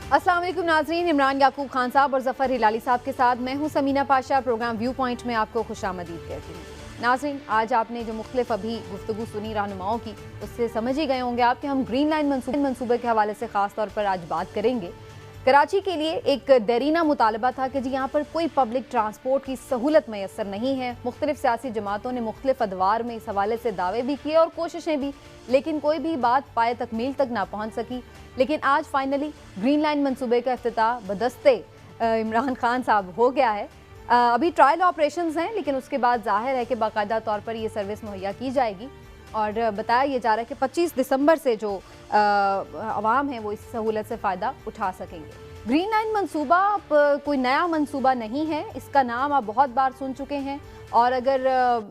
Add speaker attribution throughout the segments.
Speaker 1: अस्सलाम वालेकुम नाज़रीन, इमरान याकूब खान साहब और ज़फ़र हिलाली साहब के साथ मैं हूं Samina Pasha. Programme viewpoint में आपको खुशामदीद कहती हूँ। नाज़रीन, आज आपने जो मुख्तलिफ अभी गुफ्तगू सुनी रहनुमाओं की, उससे समझ ही गए होंगे आप कि हम ग्रीन लाइन मनसूबे के हवाले से ख़ास तौर पर आज बात करेंगे। कराची के लिए एक देरीना मुतालबा था कि जी यहाँ पर कोई पब्लिक ट्रांसपोर्ट की सहूलत मैसर नहीं है। मुख्तलिफ सियासी जमातों ने मुख्तलिफ अदवार में इस हवाले से दावे भी किए और कोशिशें भी, लेकिन कोई भी बात पाए तकमील तक ना पहुँच सकी। लेकिन आज फाइनली ग्रीन लाइन मनसूबे का इफ्तिताह बदस्ते इमरान खान साहब हो गया है। अभी ट्रायल ऑपरेशंस हैं, लेकिन उसके बाद जाहिर है कि बाकायदा तौर पर ये सर्विस मुहैया की जाएगी और बताया ये जा रहा है कि 25 दिसंबर से जो अवाम है वो इस सहूलत से फ़ायदा उठा सकेंगे। ग्रीन लाइन मंसूबा कोई नया मंसूबा नहीं है, इसका नाम आप बहुत बार सुन चुके हैं। और अगर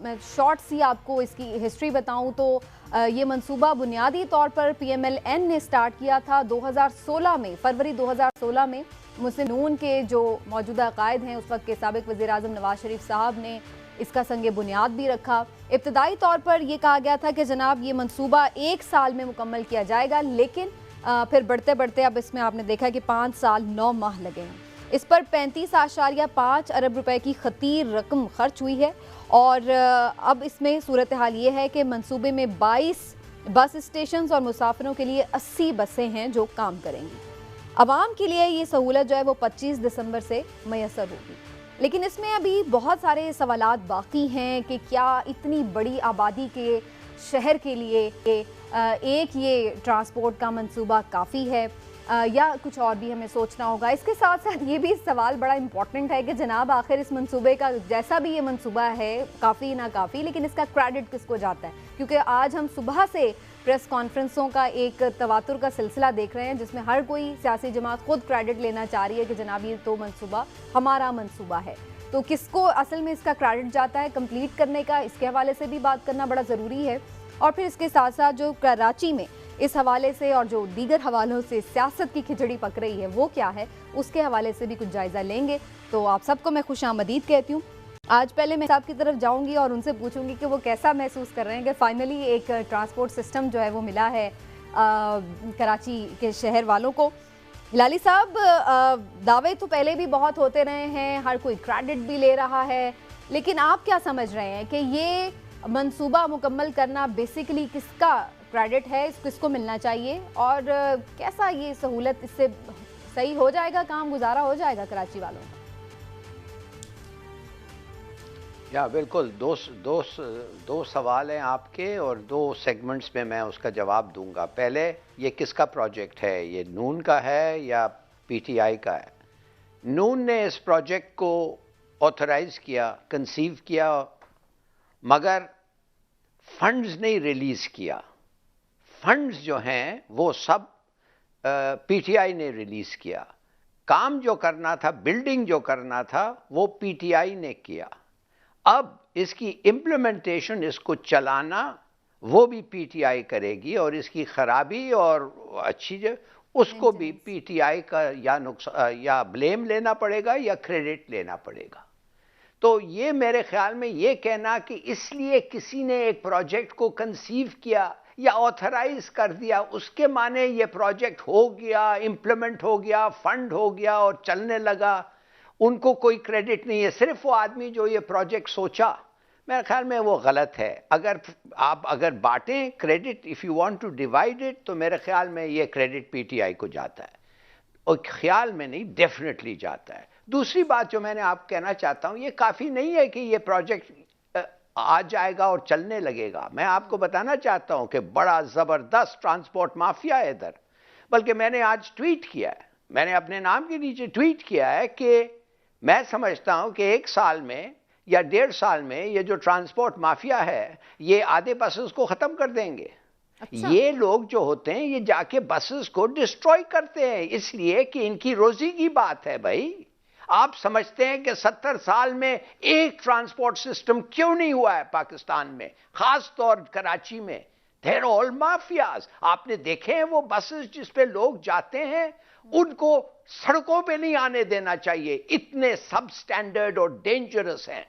Speaker 1: मैं शॉर्ट सी आपको इसकी हिस्ट्री बताऊं तो ये मंसूबा बुनियादी तौर पर PMLN ने स्टार्ट किया था 2016 में, फरवरी 2016 में। मुस्लिम नून के जो मौजूदा कायद हैं, उस वक्त के साबिक वज़ीर आज़म नवाज शरीफ साहब ने इसका संगे बुनियाद भी रखा। इब्तदाई तौर पर यह कहा गया था कि जनाब ये मंसूबा 1 साल में मुकम्मल किया जाएगा, लेकिन फिर बढ़ते बढ़ते अब इसमें आपने देखा कि 5 साल 9 माह लगे हैं। इस पर 35.5 अरब रुपए की खतीर रकम खर्च हुई है और अब इसमें सूरत हाल ये है कि मंसूबे में 22 बस स्टेशन और मुसाफिरों के लिए 80 बसें हैं जो काम करेंगी। आवाम के लिए ये सहूलत जो है वो 25 दिसंबर से मैसर होगी, लेकिन इसमें अभी बहुत सारे सवालात बाकी हैं कि क्या इतनी बड़ी आबादी के शहर के लिए एक ये ट्रांसपोर्ट का मंसूबा काफ़ी है या कुछ और भी हमें सोचना होगा। इसके साथ साथ ये भी सवाल बड़ा इम्पॉर्टेंट है कि जनाब आखिर इस मंसूबे का, जैसा भी ये मंसूबा है, काफ़ी ना काफ़ी, लेकिन इसका क्रेडिट किसको जाता है? क्योंकि आज हम सुबह से प्रेस कॉन्फ्रेंसों का एक तवातुर का सिलसिला देख रहे हैं जिसमें हर कोई सियासी जमात खुद क्रेडिट लेना चाह रही है कि जनाब ये तो मंसूबा हमारा मंसूबा है। तो किसको असल में इसका क्रेडिट जाता है कंप्लीट करने का, इसके हवाले से भी बात करना बड़ा ज़रूरी है। और फिर इसके साथ साथ जो कराची में इस हवाले से और जो दीगर हवालों से सियासत की खिचड़ी पक रही है वो क्या है, उसके हवाले से भी कुछ जायज़ा लेंगे। तो आप सबको मैं खुशामदीद कहती हूँ। आज पहले मैं साहब की तरफ जाऊंगी और उनसे पूछूंगी कि वो कैसा महसूस कर रहे हैं कि फाइनली एक ट्रांसपोर्ट सिस्टम जो है वो मिला है कराची के शहर वालों को। हिलाली साहब, दावे तो पहले भी बहुत होते रहे हैं, हर कोई क्रेडिट भी ले रहा है, लेकिन आप क्या समझ रहे हैं कि ये मंसूबा मुकम्मल करना बेसिकली किसका क्रेडिट है, किसको मिलना चाहिए और कैसा ये सहूलत, इससे सही हो जाएगा, काम गुजारा हो जाएगा कराची वालों का?
Speaker 2: या बिल्कुल दो सवाल हैं आपके और 2 सेगमेंट्स में मैं उसका जवाब दूंगा। पहले, ये किसका प्रोजेक्ट है? ये नून का है या PTI का है? नून ने इस प्रोजेक्ट को ऑथराइज किया, कंसीव किया, मगर फंड्स नहीं रिलीज़ किया। फंड्स जो हैं वो सब PTI ने रिलीज़ किया। काम जो करना था, बिल्डिंग जो करना था, वो PTI ने किया। अब इसकी इम्प्लीमेंटेशन, इसको चलाना, वो भी PTI करेगी और इसकी खराबी और अच्छी जो उसको भी PTI का या ब्लेम लेना पड़ेगा या क्रेडिट लेना पड़ेगा। तो ये मेरे ख्याल में ये कहना कि इसलिए किसी ने एक प्रोजेक्ट को कंसीव किया या ऑथराइज कर दिया, उसके माने ये प्रोजेक्ट हो गया, इम्प्लीमेंट हो गया, फंड हो गया और चलने लगा, उनको कोई क्रेडिट नहीं है। सिर्फ वो आदमी जो ये प्रोजेक्ट सोचा, मेरे ख्याल में वो गलत है। अगर बांटें credit, if you want to divide it, तो मेरे ख्याल में ये क्रेडिट PTI को जाता है और ख्याल में नहीं, डेफिनेटली जाता है। दूसरी बात जो मैंने आप कहना चाहता हूँ, ये काफ़ी नहीं है कि ये प्रोजेक्ट आ जाएगा और चलने लगेगा। मैं आपको बताना चाहता हूँ कि बड़ा ज़बरदस्त ट्रांसपोर्ट माफिया है इधर। बल्कि मैंने आज ट्वीट किया है, मैंने अपने नाम के नीचे ट्वीट किया है कि मैं समझता हूँ कि 1 साल में या 1.5 साल में ये जो ट्रांसपोर्ट माफिया है, ये आधे बसेस को ख़त्म कर देंगे। अच्छा। ये लोग जो होते हैं ये जाके बसेस को डिस्ट्रॉय करते हैं, इसलिए कि इनकी रोजी की बात है। भाई, आप समझते हैं कि 70 साल में एक ट्रांसपोर्ट सिस्टम क्यों नहीं हुआ है पाकिस्तान में, खास तौर कराची में? They're all mafias. आपने देखे हैं वो बसेस जिस पे लोग जाते हैं, उनको सड़कों पे नहीं आने देना चाहिए, इतने सब स्टैंडर्ड और डेंजरस हैं।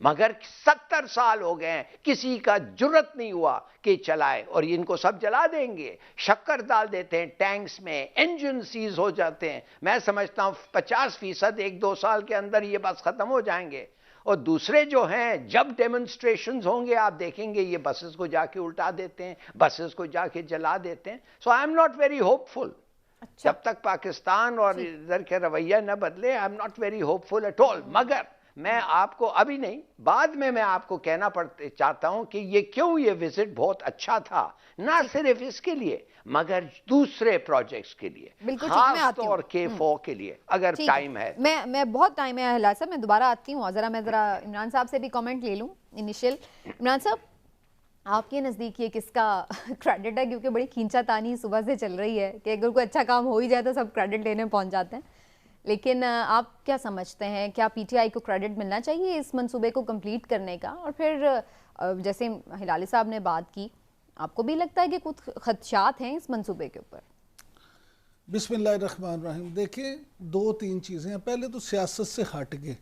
Speaker 2: मगर 70 साल हो गए हैं, किसी का जुर्रत नहीं हुआ कि चलाए, और इनको सब जला देंगे। शक्कर डाल देते हैं टैंक्स में, इंजन सीज हो जाते हैं। मैं समझता हूं 50% 1-2 साल के अंदर ये बस खत्म हो जाएंगे। और दूसरे जो हैं, जब डेमोन्स्ट्रेशंस होंगे आप देखेंगे ये बसेस को जाके उल्टा देते हैं, बसेस को जाके जला देते हैं। So I am not very hopeful.
Speaker 1: अच्छा।
Speaker 2: जब तक पाकिस्तान और इधर के रवैया न बदले, आई am not very hopeful at all. मगर मैं आपको अभी नहीं, बाद में मैं आपको कहना चाहता हूं कि ये क्यों ये विजिट बहुत अच्छा था, ना सिर्फ इसके लिए मगर दूसरे प्रोजेक्ट्स के लिए, खास तौर के K4 के लिए, अगर टाइम है।
Speaker 1: मैं बहुत टाइम है हिलाल साहब, मैं दोबारा आती हूँ। मैं जरा इमरान साहब से भी कमेंट ले लूँ इनिशियल। इमरान साहब, आपके नज़दीक ये किसका क्रेडिट है? क्योंकि बड़ी खींचातानी सुबह से चल रही है कि अगर कोई अच्छा काम हो ही जाए तो सब क्रेडिट लेने पहुंच जाते हैं, लेकिन आप क्या समझते हैं, क्या पीटीआई को क्रेडिट मिलना चाहिए इस मंसूबे को कंप्लीट करने का? और फिर जैसे हिलाली साहब ने बात की, आपको भी लगता है कि कुछ खदशात हैं इस मंसूबे के ऊपर?
Speaker 3: बिस्मिल्लाहिर्रहमानिर्रहीम। देखिए, 2-3 चीज़ें हैं। पहले तो सियासत से हट के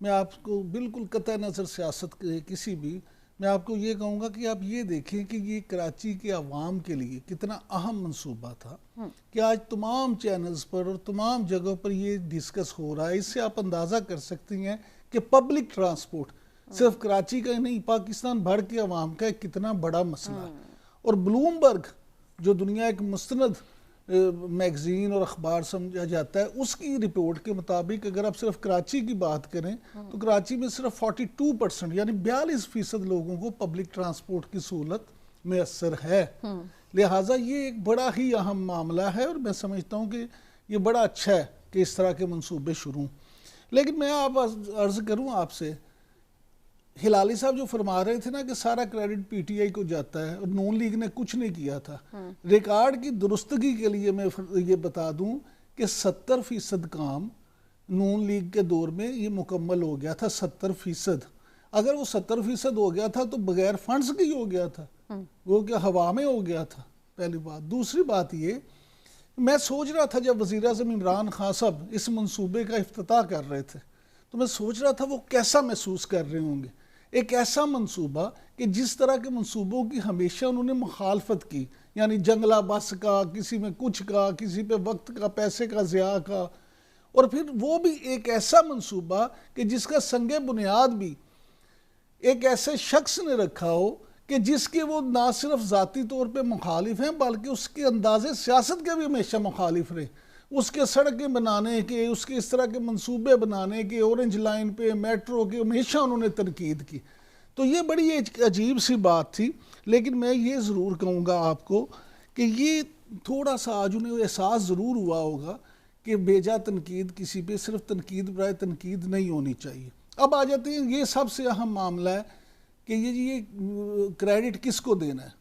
Speaker 3: मैं आपको बिल्कुल कतई नज़र सियासत के किसी भी, मैं आपको ये कहूँगा कि आप ये देखें कि ये कराची के अवाम के लिए कितना अहम मंसूबा था कि आज तमाम चैनल्स पर और तमाम जगहों पर ये डिस्कस हो रहा है। इससे आप अंदाज़ा कर सकती हैं कि पब्लिक ट्रांसपोर्ट सिर्फ कराची का ही नहीं, पाकिस्तान भर के अवाम का एक कितना बड़ा मसला है। और ब्लूमबर्ग जो दुनिया एक मुस्तनद मैगजीन और अखबार समझा जाता है, उसकी रिपोर्ट के मुताबिक अगर आप सिर्फ कराची की बात करें तो कराची में सिर्फ 42% यानी 42% लोगों को पब्लिक ट्रांसपोर्ट की सहूलत मैसर है। लिहाजा ये एक बड़ा ही अहम मामला है और मैं समझता हूँ कि ये बड़ा अच्छा है कि इस तरह के मंसूबे शुरू। लेकिन मैं आप अर्ज करूँ आपसे, हिलाली साहब जो फरमा रहे थे ना कि सारा क्रेडिट पीटीआई को जाता है और नून लीग ने कुछ नहीं किया था, रिकॉर्ड की दुरुस्तगी के लिए मैं ये बता दूं कि 70% काम नून लीग के दौर में ये मुकम्मल हो गया था। 70%। अगर वो 70% हो गया था तो बगैर फंड्स की हो गया था, वो क्या हवा में हो गया था? पहली बात। दूसरी बात ये, मैं सोच रहा था जब वज़ीर आज़म इमरान खान साहब इस मंसूबे का इफ्तिताह कर रहे थे तो मैं सोच रहा था वो कैसा महसूस कर रहे होंगे। एक ऐसा मंसूबा कि जिस तरह के मंसूबों की हमेशा उन्होंने मुखालफत की, यानी जंगला बस का, किसी में कुछ का, किसी पे वक्त का, पैसे का ज़िया का, और फिर वो भी एक ऐसा मंसूबा कि जिसका संगे बुनियाद भी एक ऐसे शख्स ने रखा हो कि जिसके वो ना सिर्फ ज़ाती तौर पे मुखालिफ हैं बल्कि उसके अंदाज़े सियासत के भी हमेशा मुखालिफ रहे। उसके सड़कें बनाने के, उसके इस तरह के मंसूबे बनाने के, ऑरेंज लाइन पे, मेट्रो के, हमेशा उन्होंने तनकीद की। तो ये बड़ी एक अजीब सी बात थी। लेकिन मैं ये ज़रूर कहूँगा आपको कि ये थोड़ा सा आज उन्हें एहसास ज़रूर हुआ होगा कि बेजा तनकीद किसी पे सिर्फ तनकीद बराए तनकीद नहीं होनी चाहिए। अब आ जाते हैं, ये सबसे अहम मामला है कि ये क्रेडिट किसको देना है।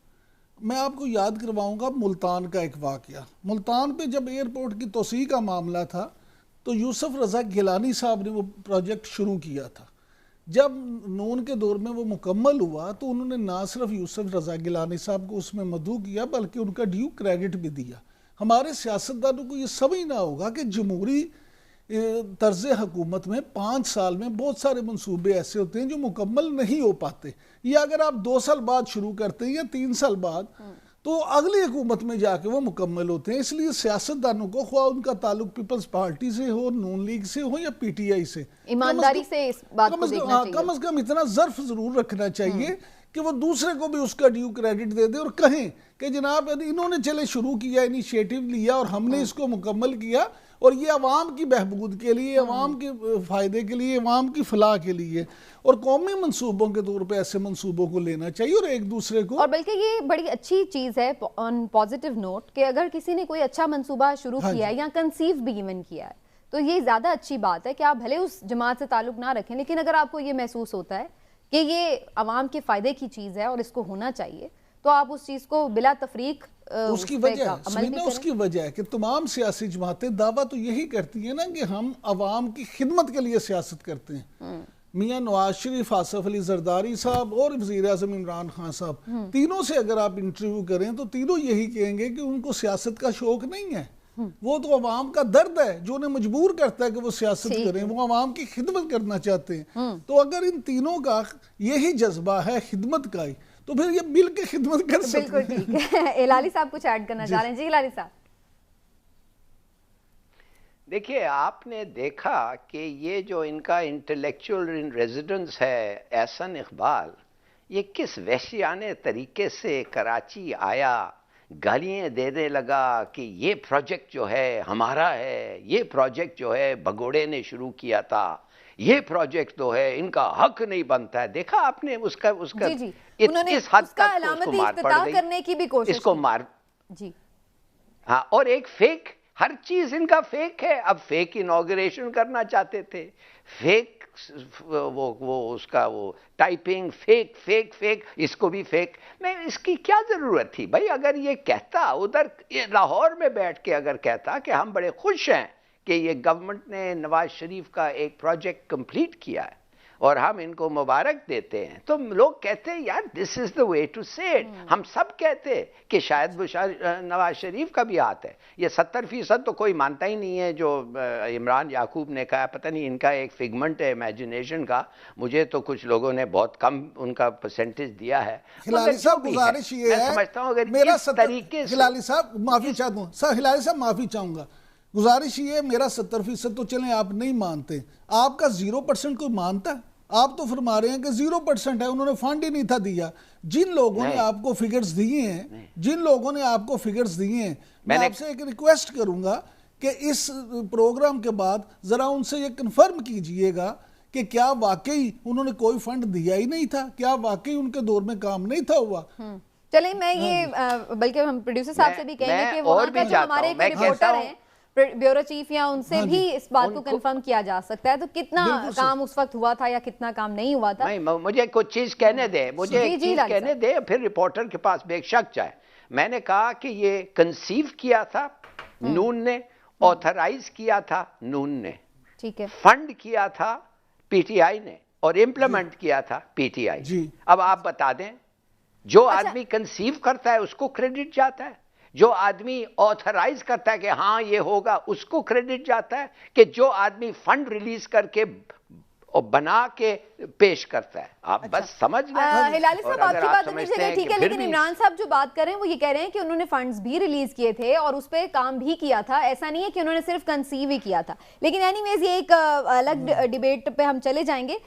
Speaker 3: मैं आपको याद करवाऊंगा मुल्तान का एक वाक़या। मुल्तान पे जब एयरपोर्ट की तोसी का मामला था तो यूसुफ रज़ा गिलानी साहब ने वो प्रोजेक्ट शुरू किया था। जब नून के दौर में वो मुकम्मल हुआ तो उन्होंने ना सिर्फ यूसुफ रज़ा गिलानी साहब को उसमें मदऊ किया बल्कि उनका ड्यू क्रेडिट भी दिया। हमारे सियासतदानों को ये समझना होगा कि जमहूरी तर्ज हुकूमत में 5 साल में बहुत सारे मंसूबे ऐसे होते हैं जो मुकम्मल नहीं हो पाते। या अगर आप 2 साल बाद शुरू करते हैं या 3 साल बाद तो अगली हुकूमत में जाके वो मुकम्मल होते हैं। इसलिए सियासतदानों को, ख्वाह उनका ताल्लुक पीपल्स पार्टी से हो, नून लीग से हो या पीटीआई से,
Speaker 1: ईमानदारी से इस बात को देखना चाहिए।
Speaker 3: कम से कम इतना ज़र्फ ज़रूर रखना चाहिए कि वो दूसरे को भी उसका ड्यू क्रेडिट दे दे और कहें कि जनाब इन्होंने चले शुरू किया, इनिशिएटिव लिया और हमने इसको मुकम्मल किया और ये अवाम की बहबूद के लिए, अवाम के फ़ायदे के लिए, अवाम की फलाह के लिए और कौमी मंसूबों के तौर पे ऐसे मंसूबों को लेना चाहिए और एक दूसरे को। और
Speaker 1: बल्कि ये बड़ी अच्छी चीज़ है ऑन पॉजिटिव नोट कि अगर किसी ने कोई अच्छा मंसूबा शुरू किया है या कंसीव भी इवन किया है तो ये ज़्यादा अच्छी बात है कि आप भले उस जमात से ताल्लुक़ ना रखें, लेकिन अगर आपको ये महसूस होता है कि ये अवाम के फ़ायदे की चीज़ है और इसको होना चाहिए तो आप उस चीज़ को बिला तफरीक
Speaker 3: उसकी वजह है कि तमाम सियासी जमातें दावा तो यही करती हैं ना कि हम अवाम की खिदमत के लिए सियासत करते हैं। मियाँ नवाज शरीफ, आसिफ अली जरदारी साहब और वज़ीर आज़म इमरान खान साहब, तीनों से अगर आप इंटरव्यू करें तो तीनों यही कहेंगे कि उनको सियासत का शौक नहीं है, वो तो अवाम का दर्द है जो उन्हें मजबूर करता है कि वो सियासत करें, वो अवाम की खिदमत करना चाहते हैं। तो अगर इन तीनों का यही जज्बा है खिदमत का ही, तो फिर ये मिल के खिदमत कर सकते हैं।
Speaker 1: बिल्कुल ठीक है। हिलाली साहब कुछ ऐड करना चाह रहे हैं? जी हिलाली साहब।
Speaker 2: देखिए, आपने देखा कि ये जो इनका इंटेलेक्चुअल इन रेजिडेंस है एहसन इकबाल, ये किस वहशियाने तरीके से कराची आया, गालियाँ देने लगा कि ये प्रोजेक्ट जो है हमारा है, ये प्रोजेक्ट जो है भगोड़े ने शुरू किया था, ये प्रोजेक्ट तो है इनका हक नहीं बनता है। देखा आपने उसका
Speaker 1: जी जी, उन्होंने
Speaker 2: इस हद
Speaker 1: उसका
Speaker 2: तक
Speaker 1: अलामती
Speaker 2: उसको मार पड़
Speaker 1: इफ्तिताह
Speaker 2: गई,
Speaker 1: करने की भी कोशिश
Speaker 2: इसको
Speaker 1: की।
Speaker 2: मार।
Speaker 1: जी
Speaker 2: हाँ, और एक फेक, हर चीज इनका फेक है। अब फेक इनॉग्रेशन करना चाहते थे, फेक वो उसका वो टाइपिंग फेक फेक फेक, इसको भी फेक। मैं इसकी क्या जरूरत थी भाई? अगर ये कहता उधर लाहौर में बैठ के अगर कहता कि हम बड़े खुश हैं कि ये गवर्नमेंट ने नवाज शरीफ का एक प्रोजेक्ट कंप्लीट किया है और हम इनको मुबारक देते हैं, तो लोग कहते हैं यार this is the way to say it. हम सब कहते हैं कि शायद नवाज शरीफ का भी हाथ है। ये 70% तो कोई मानता ही नहीं है जो इमरान याकूब ने कहा। पता नहीं इनका एक फिगमेंट है इमेजिनेशन का। मुझे तो कुछ लोगों ने बहुत कम उनका परसेंटेज दिया है।
Speaker 3: हिलाली साहब गुजारिश ये है,
Speaker 2: समझता हूँ अगर
Speaker 3: मेरा
Speaker 2: इस तरीके से,
Speaker 3: हिलाली साहब माफी चाहता हूँ सर, हिलाली साहब माफी चाहूंगा। गुजारिश ये, मेरा 70% तो चलें आप नहीं मानते, आपका 0% कोई मानता है? आप तो फरमा रहे हैं कि 0% है, उन्होंने फंड ही नहीं था दिया। जिन लोगों ने आपको फिगर्स दिए हैं, जिन लोगों ने आपको फिगर्स दिए हैं, मैं आपसे एक रिक्वेस्ट करूंगा कि इस प्रोग्राम के बाद जरा उनसे ये कंफर्म कीजिएगा कि क्या वाकई उन्होंने कोई फंड दिया ही नहीं था, क्या वाकई उनके दौर में काम नहीं था हुआ।
Speaker 1: चलिए, मैं ये बल्कि हम प्रोड्यूसर साहब से भी कहेंगे कि वहाँ का जो हमारे रिपोर्टर हैं ब्यूरो चीफ, या उनसे भी इस बात को कंफर्म किया जा सकता है तो कितना काम उस वक्त हुआ था या कितना काम नहीं हुआ था।
Speaker 2: नहीं, मुझे कुछ चीज कहने दे, मुझे एक चीज कहने दे, फिर रिपोर्टर के पास बेशक जाए। मैंने कहा कि ये कंसीव किया था नून ने, ऑथराइज किया था नून ने, ठीक है, फंड किया था पीटीआई ने और इम्प्लीमेंट किया था पीटीआई। अब आप बता दें, जो आदमी कंसीव करता है उसको क्रेडिट जाता है, जो आदमी ऑथराइज करता है कि हाँ ये होगा उसको क्रेडिट जाता है, कि जो आदमी फंड रिलीज करके और बना के पेश करता है? आप बस समझ लें।
Speaker 1: हिलाली साहब, आपकी बात अपनी जगह ठीक है, लेकिन इमरान साहब जो बात कर रहे हैं वो ये कह रहे हैं कि उन्होंने फंड्स भी रिलीज किए थे और उस पर काम भी किया था। ऐसा नहीं है कि उन्होंने सिर्फ कंसीव ही किया था। लेकिन एनीवेज ये एक अलग डिबेट पे हम चले जाएंगे।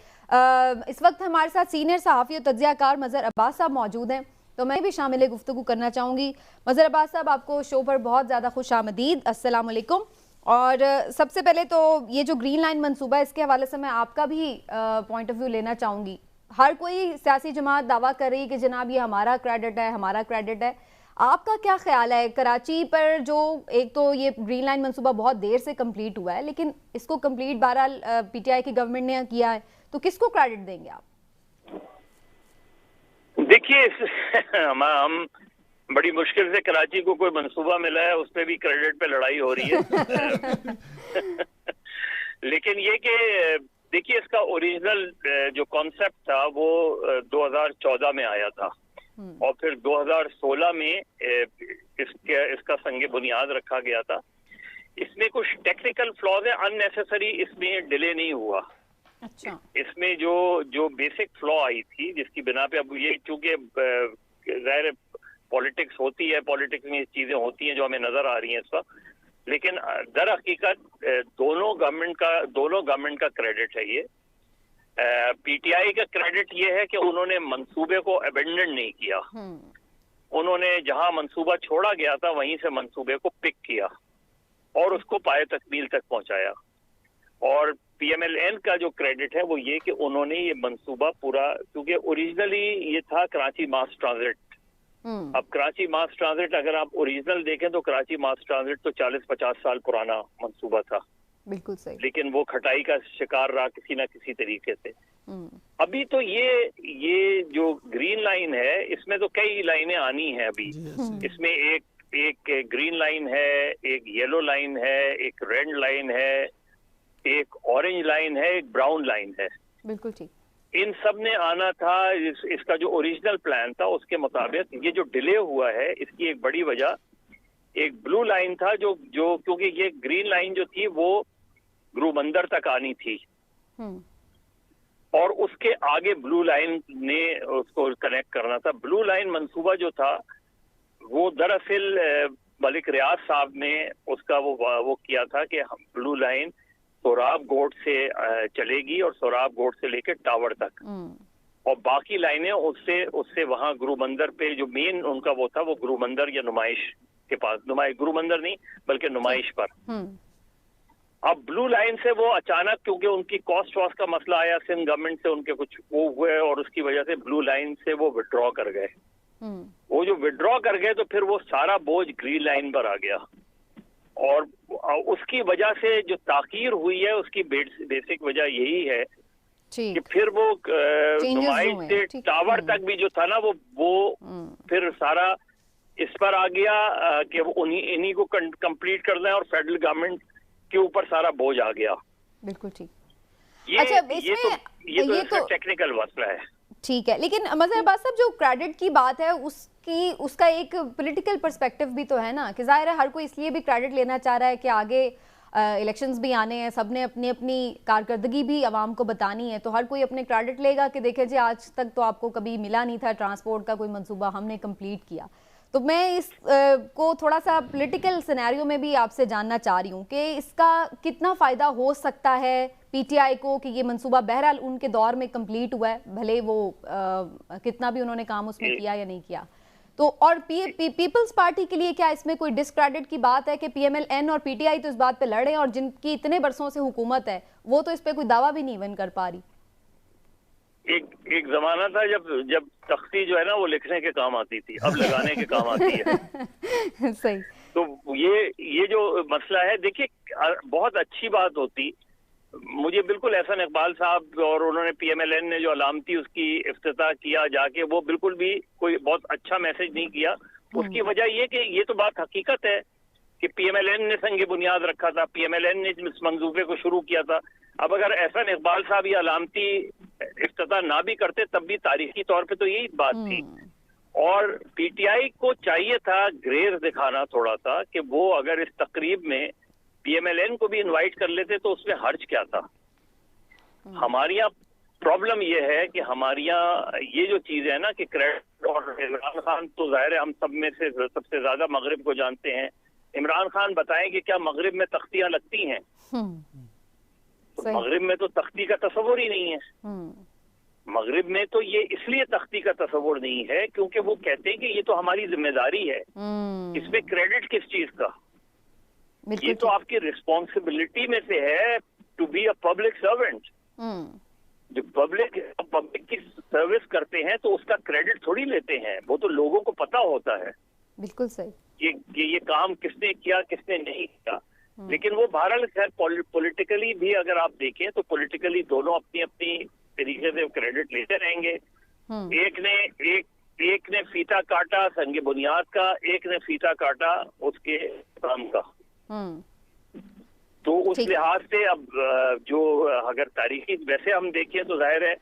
Speaker 1: इस वक्त हमारे साथ सीनियर सहाफ़ी और तज्ज़ियाकार मज़हर अब्बास साहब मौजूद हैं, तो मैं भी शामिल गुफ्तगू करना चाहूँगी। मज़हर अब्बास साहब, आपको शो पर बहुत ज़्यादा खुश आमदीद, अस्सलाम वालेकुम। और सबसे पहले तो ये जो ग्रीन लाइन मंसूबा है, इसके हवाले से मैं आपका भी पॉइंट ऑफ व्यू लेना चाहूँगी। हर कोई सियासी जमात दावा कर रही है कि जनाब ये हमारा क्रेडिट है, हमारा क्रेडिट है। आपका क्या ख्याल है? कराची पर जो एक तो ये ग्रीन लाइन मंसूबा बहुत देर से कंप्लीट हुआ है, लेकिन इसको कंप्लीट बहरहाल पीटीआई की गवर्नमेंट ने किया है, तो किसको क्रेडिट देंगे आप?
Speaker 4: देखिए, हम बड़ी मुश्किल से कराची को कोई मंसूबा मिला है, उस पर भी क्रेडिट पे लड़ाई हो रही है। लेकिन ये कि देखिए, इसका ओरिजिनल जो कॉन्सेप्ट था वो 2014 में आया था और फिर 2016 में इसका संगे बुनियाद रखा गया था। इसमें कुछ टेक्निकल फ्लॉज है, अननेसेसरी इसमें डिले नहीं हुआ। अच्छा। इसमें जो बेसिक फ्लॉ आई थी जिसकी बिना पे, अब ये चूंकि ज़ाहिर पॉलिटिक्स होती है, पॉलिटिक्स में चीजें होती हैं जो हमें नजर आ रही हैं इस वक्त, लेकिन दर हकीकत दोनों गवर्नमेंट का क्रेडिट है ये। पीटीआई का क्रेडिट ये है कि उन्होंने मंसूबे को अबेंडन नहीं किया। उन्होंने जहां मंसूबा छोड़ा गया था वहीं से मंसूबे को पिक किया और उसको पाए तकमील तक पहुंचाया। और पीएमएलएन का जो क्रेडिट है वो ये कि उन्होंने ये मंसूबा पूरा, क्योंकि ओरिजिनली ये था कराची मास ट्रांजिट। अब कराची मास ट्रांजिट अगर आप ओरिजिनल देखें तो कराची मास ट्रांजिट तो 40-50 साल पुराना मंसूबा था। बिल्कुल सही। लेकिन वो खटाई का शिकार रहा किसी ना किसी तरीके से। अभी तो ये जो ग्रीन लाइन है, इसमें तो कई लाइनें आनी है अभी। इसमें एक ग्रीन लाइन है, एक येलो लाइन है, एक रेड लाइन है, एक ऑरेंज लाइन है, एक ब्राउन लाइन है। बिल्कुल ठीक। इन सब ने आना था। इसका जो ओरिजिनल प्लान था उसके मुताबिक ये जो डिले हुआ है, इसकी एक बड़ी वजह एक ब्लू लाइन था जो जो क्योंकि ये ग्रीन लाइन जो थी वो गुरुबंदर तक आनी थी और उसके आगे ब्लू लाइन ने उसको कनेक्ट करना था। ब्लू लाइन मंसूबा जो था वो दरअसल मलिक रियाज साहब ने उसका वो किया था कि ब्लू लाइन सोराब गोट से चलेगी और सोराब गोट से लेकर टावर तक और बाकी लाइनें उससे वहां गुरुबंदर पे जो मेन उनका वो था वो गुरुबंदर या नुमाइश के पास, गुरुबंदर नहीं बल्कि नुमाइश पर। अब ब्लू लाइन से वो अचानक क्योंकि उनकी कॉस्ट वॉस्ट का मसला आया, सिंध गवर्नमेंट से उनके कुछ वो हुए और उसकी वजह से ब्लू लाइन से वो विड्रॉ कर गए। वो जो विड्रॉ कर गए तो फिर वो सारा बोझ ग्रीन लाइन पर आ गया और उसकी वजह से जो ताकीर हुई है उसकी बेसिक वजह यही है कि फिर वो नुमाइश से टावर तक भी जो था ना वो फिर सारा इस पर आ गया कि इन्हीं को कंप्लीट करना है और फेडरल गवर्नमेंट के ऊपर सारा बोझ आ गया।
Speaker 1: बिल्कुल ठीक।
Speaker 4: अच्छा, ये तो टेक्निकल मसला है।
Speaker 1: ठीक है, लेकिन मजहर अब्बास साहब जो क्रेडिट की बात है उसका एक पॉलिटिकल पर्सपेक्टिव भी तो है ना, कि जाहिर है हर कोई इसलिए भी क्रेडिट लेना चाह रहा है कि आगे इलेक्शंस भी आने हैं, सबने अपनी अपनी कारकर्दगी भी आवाम को बतानी है, तो हर कोई अपने क्रेडिट लेगा कि देखे जी आज तक तो आपको कभी मिला नहीं था ट्रांसपोर्ट का कोई मंसूबा, हमने कंप्लीट किया। तो मैं इस को थोड़ा सा पॉलिटिकल सिनेरियो में भी आपसे जानना चाह रही हूँ कि इसका कितना फ़ायदा हो सकता है पीटीआई को कि ये मंसूबा बहरहाल उनके दौर में कंप्लीट हुआ है, भले वो कितना भी उन्होंने काम उसमें किया या नहीं किया। तो और पीपल्स पार्टी के लिए क्या इसमें कोई डिस्क्रेडिट की बात है कि पीएमएल-एन और पीटीआई तो इस बात पे लड़ रहे हैं और जिनकी इतने बरसों से हुकूमत है वो तो इस पे कोई दावा भी नहीं इवन कर पा रही।
Speaker 4: एक जमाना था जब तख्ती जो है ना वो लिखने के काम आती थी, अब लगाने के काम आती है।
Speaker 1: सही।
Speaker 4: तो ये जो मसला है, देखिए बहुत अच्छी बात होती, मुझे बिल्कुल एहसान इकबाल साहब और उन्होंने पीएमएल-एन ने जो अलामती उसकी इफ्तिताह किया जाके, वो बिल्कुल भी कोई बहुत अच्छा मैसेज नहीं किया। उसकी वजह ये कि ये तो बात हकीकत है कि पीएमएल-एन ने संग बुनियाद रखा था, पीएमएल-एन ने इस मंसूबे को शुरू किया था। अब अगर एहसान इकबाल साहब ये अलामती इफ्तिताह ना भी करते तब भी तारीखी तौर पे तो यही बात थी। और पीटीआई को चाहिए था ग्रेस दिखाना थोड़ा सा कि वो अगर इस तकरीब में पीएमएल-एन को भी इनवाइट कर लेते तो उसमें हर्ज क्या था। हमारे यहाँ प्रॉब्लम ये है कि हमारे यहाँ ये जो चीज है ना कि क्रेडिट, और इमरान खान तो जाहिर है हम सब में से सबसे ज्यादा मगरिब को जानते हैं। इमरान खान बताएं कि क्या मगरिब में तख्तियां लगती हैं? तो मगरिब में तो तख्ती का तस्वुर ही नहीं है। मगरिब में तो ये इसलिए तख्ती का तस्वुर नहीं है क्योंकि वो कहते हैं कि ये तो हमारी जिम्मेदारी है, इसमें क्रेडिट किस चीज का? ये तो आपकी रिस्पॉन्सिबिलिटी में से है to be a public servant. जो पब्लिक की सर्विस करते हैं तो उसका क्रेडिट थोड़ी लेते हैं, वो तो लोगों को पता होता है।
Speaker 1: बिल्कुल सही।
Speaker 4: ये काम किसने किया किसने नहीं किया। लेकिन वो बहरहाल खैर पॉलिटिकली भी अगर आप देखें तो पॉलिटिकली दोनों अपनी अपनी तरीके से क्रेडिट लेते रहेंगे। एक ने फीता काटा संग बुनियाद का, एक ने फीता काटा उसके काम का। तो उस लिहाज से अब जो अगर तारीखी वैसे हम देखें तो जाहिर है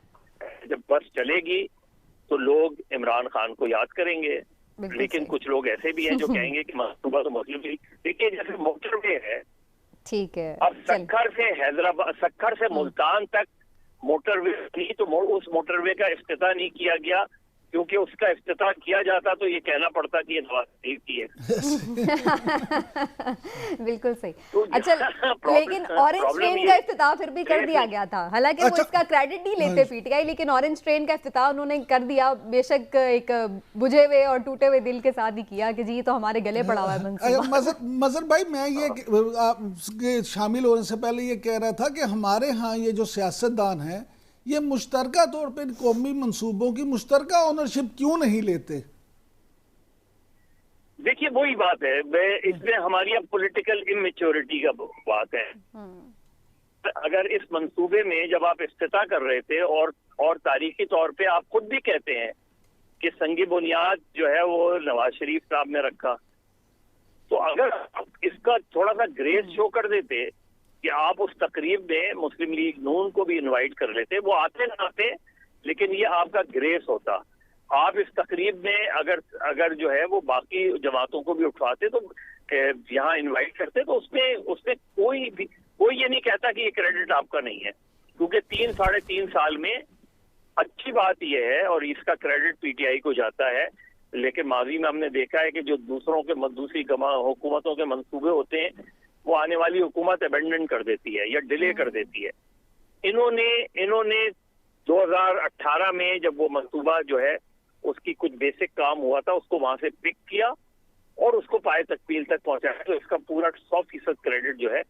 Speaker 4: जब बस चलेगी तो लोग इमरान खान को याद करेंगे, लेकिन कुछ लोग ऐसे भी हैं जो कहेंगे कि मंसूबा तो मुस्लिम लीग, देखिए जैसे मोटरवे है,
Speaker 1: ठीक है,
Speaker 4: अब सक्खर से मुल्तान तक मोटरवे थी तो उस मोटरवे का इफ्तिताह नहीं किया गया क्योंकि उसका इफ्तिताह किया जाता तो ये कहना पड़ता कि ये नवाज शरीफ की है।
Speaker 1: बिल्कुल सही। तो अच्छा, लेकिन ऑरेंज ट्रेन का इफ्तिताह फिर भी कर दिया गया था, हालांकि वो इसका क्रेडिट नहीं लेते पीटीआई, लेकिन ऑरेंज ट्रेन का इफ्तिताह उन्होंने कर दिया, बेशक एक बुझे हुए और टूटे हुए दिल के साथ ही किया कि जी तो हमारे गले पड़ा हुआ है मंसूबा।
Speaker 3: मजहर भाई, मैं ये शामिल होने से पहले ये कह रहा था कि हमारे यहाँ ये जो सियासतदान है ये मुश्तरका तौर पे कौमी मंसूबों की मुश्तरका ओनरशिप क्यों नहीं लेते?
Speaker 4: देखिए वही बात है, इसमें हमारी पॉलिटिकल इमेच्योरिटी का बात है। अगर इस मंसूबे में जब आप इफ्तिताह कर रहे थे और तारीखी तौर पे आप खुद भी कहते हैं कि संगी बुनियाद जो है वो नवाज शरीफ साहब ने रखा, तो अगर आप इसका थोड़ा सा ग्रेस शो कर देते कि आप उस तकरीब में मुस्लिम लीग नून को भी इनवाइट कर लेते, वो आते ना आते लेकिन ये आपका ग्रेस होता। आप इस तकरीब में अगर जो है वो बाकी जमातों को भी उठवाते तो यहाँ इनवाइट करते तो उसमें कोई ये नहीं कहता कि ये क्रेडिट आपका नहीं है, क्योंकि 3-3.5 साल में अच्छी बात यह है और इसका क्रेडिट पीटीआई को जाता है। लेकिन माजी में हमने देखा है कि जो दूसरी हुकूमतों के मंसूबे होते हैं वो आने वाली हुकूमत अबेंडन कर देती है या डिले कर देती है। इन्होंने 2018 में जब वो मंसूबा जो है उसकी कुछ बेसिक काम हुआ था उसको वहां से पिक किया और उसको पाए तकमील तक पहुंचाया, तो इसका पूरा 100% क्रेडिट जो है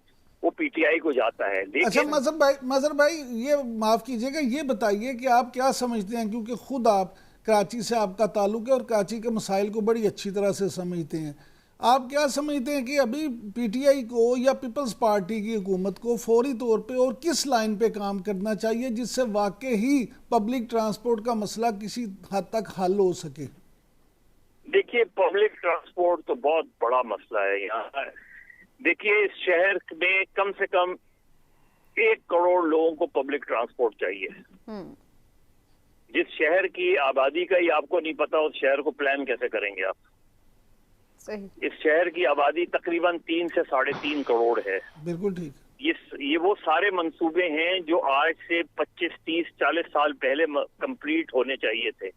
Speaker 4: वो पीटीआई को जाता है।
Speaker 3: अच्छा मजहर भाई ये माफ कीजिएगा, ये बताइए कि आप क्या समझते हैं, क्योंकि खुद आप कराची से आपका ताल्लुक है और कराची के मसाइल को बड़ी अच्छी तरह से समझते हैं, आप क्या समझते हैं कि अभी पीटीआई को या पीपल्स पार्टी की हुकूमत को फौरी तौर पे और किस लाइन पे काम करना चाहिए जिससे वाकई ही पब्लिक ट्रांसपोर्ट का मसला किसी हद तक हल हो सके?
Speaker 4: देखिए, पब्लिक ट्रांसपोर्ट तो बहुत बड़ा मसला है यहाँ। देखिए, इस शहर में कम से कम 1 करोड़ लोगों को पब्लिक ट्रांसपोर्ट चाहिए। जिस शहर की आबादी का ही आपको नहीं पता, उस शहर को प्लान कैसे करेंगे आप?
Speaker 1: सही।
Speaker 4: इस शहर की आबादी तकरीबन 3 से 3.5 करोड़ है।
Speaker 3: बिल्कुल ठीक।
Speaker 4: ये वो सारे मंसूबे हैं जो आज से 25, 30, 40 साल पहले कंप्लीट होने चाहिए थे।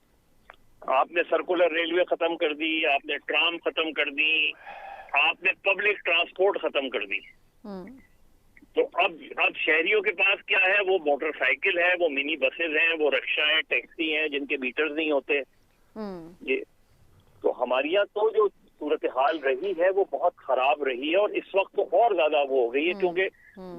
Speaker 4: आपने सर्कुलर रेलवे खत्म कर दी, आपने ट्राम खत्म कर दी, आपने पब्लिक ट्रांसपोर्ट खत्म कर दी। तो अब शहरियों के पास क्या है? वो मोटरसाइकिल है, वो मिनी बसेस हैं, वो रिक्शा है, टैक्सी हैं जिनके मीटर्स नहीं होते। ये तो हमारे यहाँ तो जो सूरत हाल रही है वो बहुत खराब रही है और इस वक्त तो और ज्यादा वो हो गई है, क्योंकि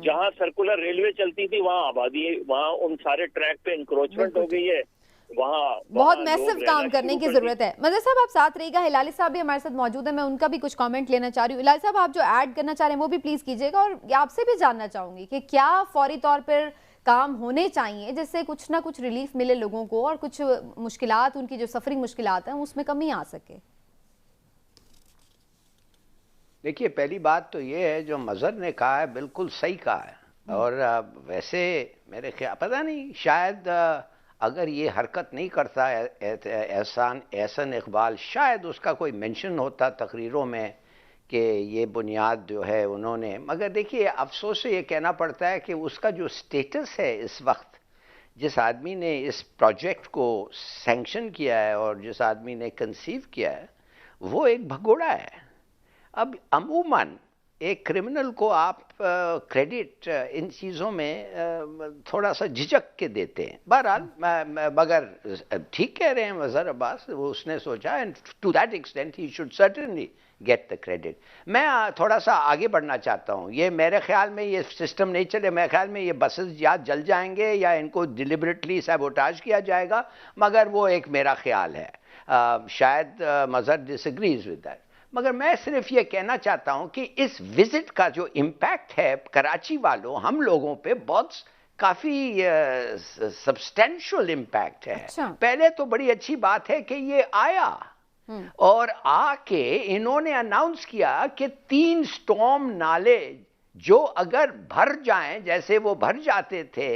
Speaker 4: जहाँ सर्कुलर रेलवे चलती थी वहाँ आबादी, वहाँ उन सारे ट्रैक पे इंक्रोचमेंट हो गई है, वहाँ
Speaker 1: बहुत मैसिव काम करने की जरूरत है। मजहर साहब आप साथ रहिएगा, हिलाली साहब भी हमारे साथ मौजूद है, मैं उनका भी कुछ कमेंट लेना चाह रही हूँ। हिलाली साहब आप जो ऐड करना चाह रहे हैं वो भी प्लीज कीजिएगा, और आपसे भी जानना चाहूंगी कि क्या फौरी तौर पर काम होने चाहिए जिससे कुछ ना कुछ रिलीफ मिले लोगों को और कुछ मुश्किलात, उनकी जो सफरिंग मुश्किलात हैं उसमें कमी आ सके।
Speaker 2: देखिए, पहली बात तो ये है जो मजहर ने कहा है बिल्कुल सही कहा है। और वैसे मेरे ख्याल पता नहीं, शायद अगर ये हरकत नहीं करता एहसान इकबाल, शायद उसका कोई मेंशन होता तकरीरों में कि ये बुनियाद जो है उन्होंने। मगर देखिए, अफसोस से ये कहना पड़ता है कि उसका जो स्टेटस है इस वक्त, जिस आदमी ने इस प्रोजेक्ट को सैंक्शन किया है और जिस आदमी ने कंसीव किया है, वो एक भगोड़ा है। अब अमूमन एक क्रिमिनल को आप क्रेडिट इन चीज़ों में थोड़ा सा झिझक के देते हैं। बहरहाल मगर ठीक कह रहे हैं मजहर अब्बास, वो उसने सोचा, and to that extent he should certainly get the credit. मैं थोड़ा सा आगे बढ़ना चाहता हूँ। ये मेरे ख्याल में ये सिस्टम नहीं चले, मेरे ख्याल में ये बसेस या जल जाएंगे या इनको डिलिबरेटली सैबोटाज किया जाएगा, मगर वो एक मेरा ख्याल है। शायद मजहर डिसएग्रीज विद दैट, मगर मैं सिर्फ ये कहना चाहता हूं कि इस विजिट का जो इम्पैक्ट है कराची वालों, हम लोगों पे बहुत काफी सब्सटेंशियल इम्पैक्ट है।
Speaker 1: अच्छा।
Speaker 2: पहले तो बड़ी अच्छी बात है कि ये आया और आके इन्होंने अनाउंस किया कि 3 स्टॉर्म नाले जो अगर भर जाएं, जैसे वो भर जाते थे,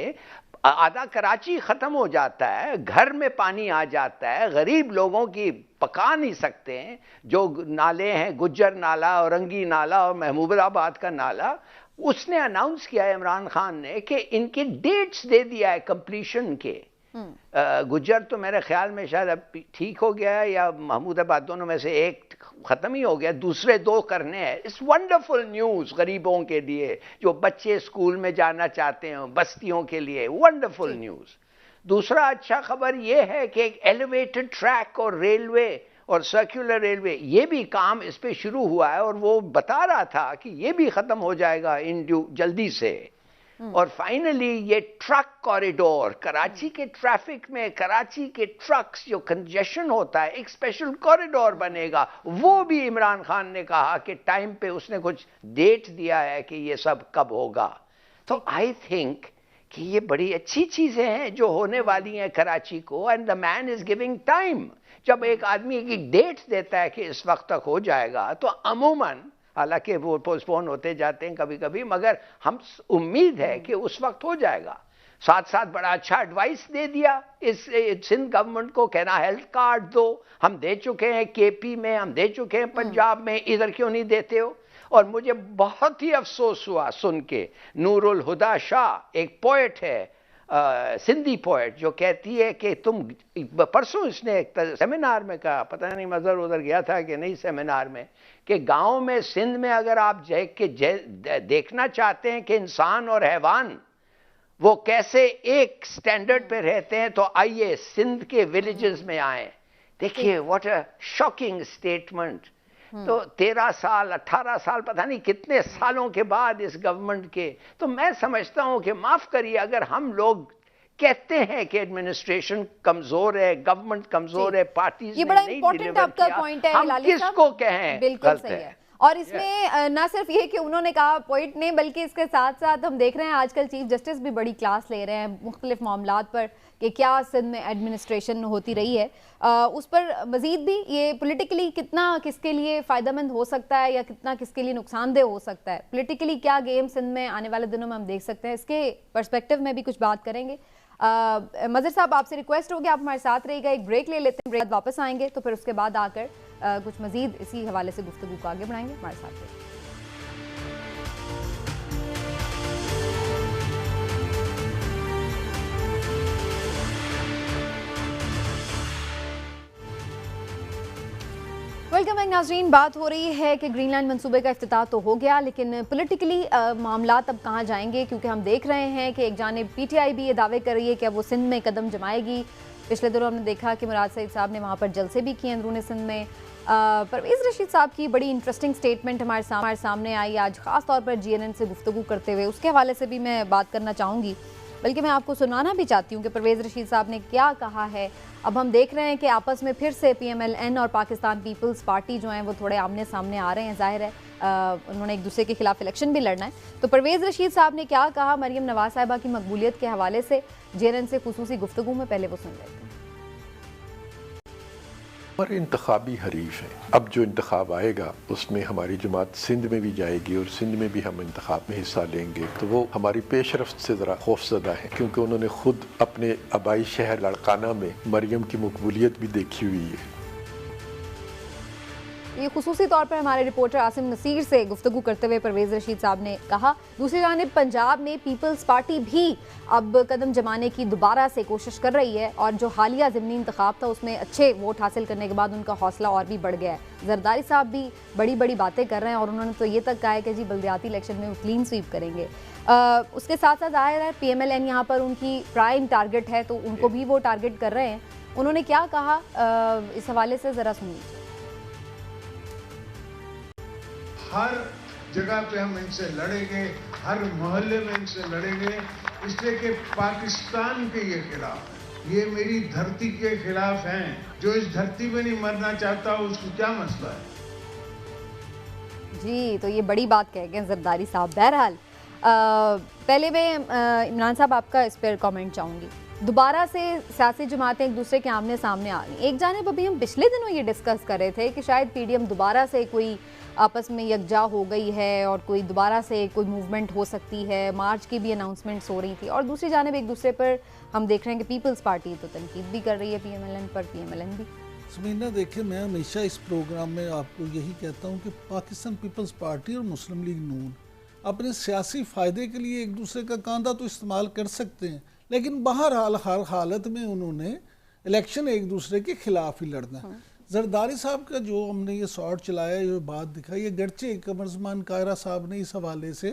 Speaker 2: आधा कराची खत्म हो जाता है, घर में पानी आ जाता है, गरीब लोगों की पका नहीं सकते हैं। जो नाले हैं, गुज्जर नाला, औरंगी नाला और महमूदाबाद का नाला, उसने अनाउंस किया है इमरान खान ने कि इनके डेट्स दे दिया है कंप्लीशन के। गुज्जर तो मेरे ख्याल में शायद अब ठीक हो गया है, या महमूदाबाद, दोनों में से एक खत्म ही हो गया, दूसरे 2 करने हैं। इट्स वंडरफुल न्यूज़ गरीबों के लिए, जो बच्चे स्कूल में जाना चाहते हैं, बस्तियों के लिए वंडरफुल न्यूज़। दूसरा अच्छा खबर यह है कि एक एलिवेटेड ट्रैक और रेलवे और सर्कुलर रेलवे, ये भी काम इस पे शुरू हुआ है, और वो बता रहा था कि ये भी खत्म हो जाएगा जल्दी से। और फाइनली ये ट्रक कॉरिडोर, कराची के ट्रैफिक में कराची के ट्रक्स जो कंजेशन होता है, एक स्पेशल कॉरिडोर बनेगा। वो भी इमरान खान ने कहा कि टाइम पे, उसने कुछ डेट दिया है कि ये सब कब होगा। तो आई थिंक कि ये बड़ी अच्छी चीजें हैं जो होने वाली हैं कराची को, and the man is giving time. जब एक आदमी एक डेट देता है कि इस वक्त तक हो जाएगा, तो अमूमन, हालांकि वो पोस्टपोन होते जाते हैं कभी कभी, मगर हम उम्मीद है कि उस वक्त हो जाएगा। साथ साथ बड़ा अच्छा एडवाइस दे दिया इस सिंध गवर्नमेंट को, कहना हेल्थ कार्ड दो, हम दे चुके हैं केपी में, हम दे चुके हैं पंजाब में, इधर क्यों नहीं देते हो। और मुझे बहुत ही अफसोस हुआ सुन के, नूरुल हुदा शाह एक पोएट है, सिंधी पोएट, जो कहती है कि तुम, परसों इसने एक सेमिनार में कहा, पता नहीं मज़र उधर गया था कि नहीं सेमिनार में, कि गांव में सिंध में अगर आप देखना चाहते हैं कि इंसान और हैवान वो कैसे एक स्टैंडर्ड पे रहते हैं, तो आइए सिंध के विलेजेस में आए, देखिए व्हाट अ शॉकिंग स्टेटमेंट। तो 13 साल 18 साल पता नहीं कितने सालों के बाद इस गवर्नमेंट के, तो मैं समझता हूं कि माफ करिए, अगर हम लोग कहते हैं कि एडमिनिस्ट्रेशन कमजोर है, गवर्नमेंट कमजोर है, पार्टीज
Speaker 1: ये बड़ा इंपॉर्टेंट आपका पॉइंट है,
Speaker 2: हम किसको कहें
Speaker 1: बिल्कुल सही है। और इसमें ना सिर्फ ये कि उन्होंने कहा पॉइंट नहीं, बल्कि इसके साथ साथ हम देख रहे हैं आजकल चीफ जस्टिस भी बड़ी क्लास ले रहे हैं मुख्तलिफ मामलात पर कि क्या सिंध में एडमिनिस्ट्रेशन होती रही है, उस पर मजीद भी ये पॉलिटिकली कितना किसके लिए फ़ायदेमंद हो सकता है या कितना किसके लिए नुकसानदेह हो सकता है, पॉलिटिकली क्या गेम सिंध में आने वाले दिनों में हम देख सकते हैं, इसके पर्सपेक्टिव में भी कुछ बात करेंगे। मज़र साहब, आपसे रिक्वेस्ट होगी आप हमारे साथ रहिएगा, एक ब्रेक ले लेते हैं, ब्रेक वापस आएंगे तो फिर उसके बाद आकर कुछ मजीद इसी हवाले से गुफ्तगू को आगे बढ़ाएंगे। हमारे साथ रहिए। वेलकम बैक नाज़रीन। बात हो रही है कि ग्रीनलैंड मंसूबे का इफ्तिताह तो हो गया, लेकिन पॉलिटिकली मामलात अब कहाँ जाएंगे, क्योंकि हम देख रहे हैं कि एक जानिब पीटीआई भी ये दावे कर रही है कि अब वो सिंध में कदम जमाएगी। पिछले दिनों हमने देखा कि मुराद सईद साहब ने वहाँ पर जलसे भी किए अंदरूनी सिंध में। परवेज़ रशीद साहब की बड़ी इंटरेस्टिंग स्टेटमेंट हमारे सामने आई आज, ख़ास तौर पर जीएनएन से गुफ्तगू करते हुए, उसके हवाले से भी मैं बात करना चाहूँगी, बल्कि मैं आपको सुनाना भी चाहती हूँ कि परवेज़ रशीद साहब ने क्या कहा है। अब हम देख रहे हैं कि आपस में फिर से पीएमएलएन और पाकिस्तान पीपल्स पार्टी जो हैं वो थोड़े आमने सामने आ रहे हैं, जाहिर है उन्होंने एक दूसरे के खिलाफ इलेक्शन भी लड़ना है। तो परवेज़ रशीद साहब ने क्या कहा मरियम नवाज साहिबा की मकबूलियत के हवाले से जीएनएन से खुसूसी गुफ्तगू में, पहले वो सुन लेते हैं।
Speaker 5: हमारे इंतखाबी हरीफ हैं, अब जो इंतखाब आएगा उसमें हमारी जमात सिंध में भी जाएगी और सिंध में भी हम इंतखाब में हिस्सा लेंगे, तो वो हमारी पेशरफ्त से ज़रा खौफज़दा है, क्योंकि उन्होंने खुद अपने आबाई शहर लड़काना में मरियम की मकबूलियत भी देखी हुई है।
Speaker 1: ये खुसूसी तौर पर हमारे रिपोर्टर आसिम नसीर से गुफ्तगू करते हुए परवेज़ रशीद साहब ने कहा। दूसरी जानिब पंजाब में पीपल्स पार्टी भी अब कदम जमाने की दोबारा से कोशिश कर रही है, और जो हालिया ज़िमनी इंतखाब था उसमें अच्छे वोट हासिल करने के बाद उनका हौसला और भी बढ़ गया है। जरदारी साहब भी बड़ी बड़ी बातें कर रहे हैं और उन्होंने तो ये तक कहा है कि जी बल्दियाती इलेक्शन में वो क्लीन स्वीप करेंगे। उसके साथ साथ जाहिर है पीएमएलएन यहाँ पर उनकी प्राइम टारगेट है, तो उनको भी वो टारगेट कर रहे हैं। उन्होंने क्या कहा इस हवाले से ज़रा सुनिए।
Speaker 6: हर जगह पे हम इनसे लड़ेंगे, हर मोहल्ले में इनसे लड़ेंगे, इसलिए कि पाकिस्तान के ये खिलाफ है, ये मेरी धरती के खिलाफ हैं। जो इस धरती में नहीं मरना चाहता उसको क्या मसला है।
Speaker 1: जी, तो ये बड़ी बात कह गए जरदारी साहब। बहरहाल पहले मैं इमरान साहब आपका इस पर कमेंट चाहूँगी। दोबारा से सियासी जमातें एक दूसरे के आमने सामने आ रही। एक जानिब अभी हम पिछले दिनों ये डिस्कस कर रहे थे कि शायद पीडीएम दोबारा से कोई आपस में यकजा हो गई है और कोई दोबारा से कोई मूवमेंट हो सकती है, मार्च की भी अनाउंसमेंट्स हो रही थी, और दूसरी जानिब एक दूसरे पर हम देख रहे हैं कि पीपल्स पार्टी तो तनकीद भी कर रही है पीएमएलएन पर, पीएमएलएन भी।
Speaker 3: समीना देखिए, मैं हमेशा इस प्रोग्राम में आपको यही कहता हूँ कि पाकिस्तान पीपल्स पार्टी और मुस्लिम लीग नून अपने सियासी फ़ायदे के लिए एक दूसरे का कांधा तो इस्तेमाल कर सकते हैं, लेकिन बहरहाल हर हालत में उन्होंने इलेक्शन एक दूसरे के खिलाफ ही लड़ना है। जरदारी साहब का जो हमने ये शॉर्ट चलाया, ये बात दिखाई, ये गरचे कमरजमान कायरा साहब ने इस हवाले से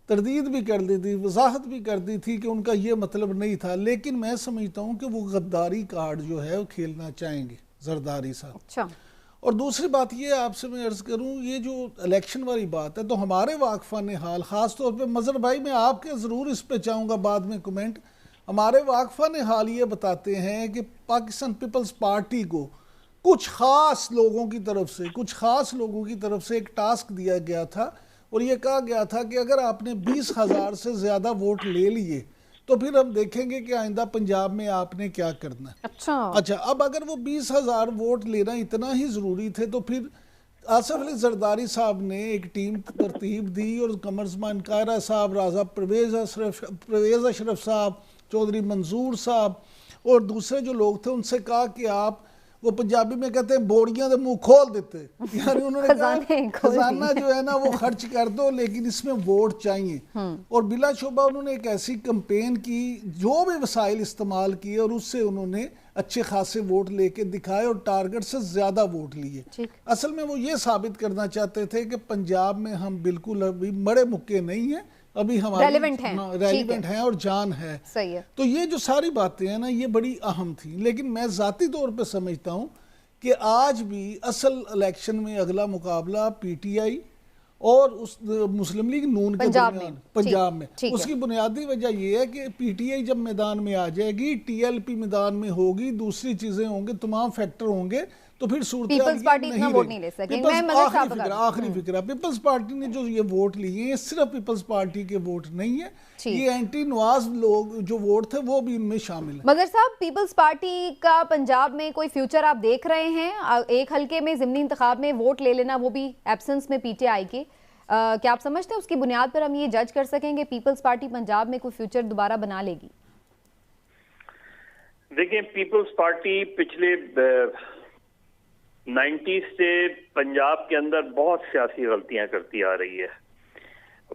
Speaker 3: तरदीद भी कर दी थी, वजाहत भी कर दी थी कि उनका ये मतलब नहीं था, लेकिन मैं समझता हूँ कि वो गद्दारी कार्ड जो है वो खेलना चाहेंगे जरदारी साहब।
Speaker 1: अच्छा।
Speaker 3: और दूसरी बात ये आपसे मैं अर्ज़ करूँ, ये जो इलेक्शन वाली बात है, तो हमारे वाकफा ने हाल, ख़ास तौर पे मज़र भाई मैं आपके ज़रूर इस पे चाहूँगा बाद में कमेंट, हमारे वाकफा ने हाल ये बताते हैं कि पाकिस्तान पीपल्स पार्टी को कुछ ख़ास लोगों की तरफ से एक टास्क दिया गया था और ये कहा गया था कि अगर आपने 20,000 से ज़्यादा वोट ले लिए तो फिर हम देखेंगे कि आइंदा पंजाब में आपने क्या करना है। अच्छा, अब अगर वो 20,000 वोट लेना इतना ही ज़रूरी थे तो फिर आसिफ अली जरदारी साहब ने एक टीम तरतीब दी और कमर ज़मान कायरा साहब, राजा परवेज़ अशरफ साहब, चौधरी मंजूर साहब और दूसरे जो लोग थे उनसे कहा कि आप, वो पंजाबी में कहते हैं बोड़ियां तो मुंह खोल देते, यानी उन्होंने कहा खजाना जो है ना वो खर्च कर दो लेकिन इसमें वोट चाहिए। और बिलाशुबा उन्होंने एक ऐसी कैंपेन की, जो भी वसाइल इस्तेमाल किए और उससे उन्होंने अच्छे खासे वोट लेके दिखाए और टारगेट से ज्यादा वोट लिए। असल में वो ये साबित करना चाहते थे कि पंजाब में हम बिल्कुल अभी मरे मुक्के नहीं है, अभी हमारे रेलिवेंट हैं और जान है।
Speaker 1: सही है।
Speaker 3: तो ये जो सारी बातें हैं ना ये बड़ी अहम थी, लेकिन मैं जाती तौर पे समझता हूँ कि आज भी असल इलेक्शन में अगला मुकाबला पीटीआई और उस मुस्लिम लीग नून के दरमियान पंजाब में। उसकी बुनियादी वजह यह है कि पीटीआई जब मैदान में आ जाएगी, टीएलपी मैदान में होगी, दूसरी चीजें होंगे, तमाम फैक्टर होंगे, तो फिर
Speaker 1: पीपल्स पार्टी इतना वोट नहीं ले सकेंगे।
Speaker 3: आखिरी फिक्रा पीपल्स पार्टी ने जो ये वोट लिए हैं सिर्फ पीपल्स पार्टी के वोट नहीं है, ये एंटी नवाज लोग जो वोट थे वो भी इनमें शामिल है।
Speaker 1: मगर साहब, पीपल्स पार्टी का पंजाब में कोई फ्यूचर आप देख रहे हैं? एक हल्के में ज़िमनी इंतखाब में वोट ले लेना, वो भी एब्सेंस में पीटीआई के, क्या आप समझते हैं उसकी बुनियाद पर हम ये जज कर सकेंगे पीपल्स पार्टी पंजाब में कोई फ्यूचर दोबारा बना लेगी?
Speaker 4: देखिए, पीपल्स पार्टी पिछले 90s से पंजाब के अंदर बहुत सियासी गलतियां करती आ रही है।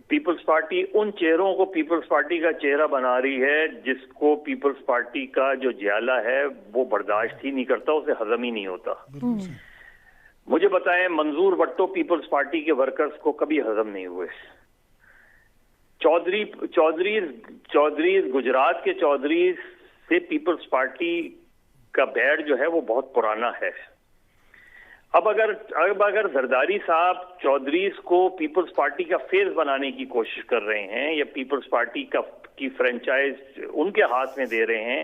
Speaker 4: पीपल्स पार्टी उन चेहरों को पीपल्स पार्टी का चेहरा बना रही है जिसको पीपल्स पार्टी का जो ज्याला है वो बर्दाश्त ही नहीं करता, उसे हजम ही नहीं होता। मुझे बताएं, मंजूर भट्टो पीपल्स पार्टी के वर्कर्स को कभी हजम नहीं हुए। चौधरी गुजरात के चौधरी से पीपल्स पार्टी का बैर जो है वो बहुत पुराना है। अब अगर जरदारी साहब चौधरीज को पीपल्स पार्टी का फेस बनाने की कोशिश कर रहे हैं या पीपल्स पार्टी की फ्रेंचाइज उनके हाथ में दे रहे हैं,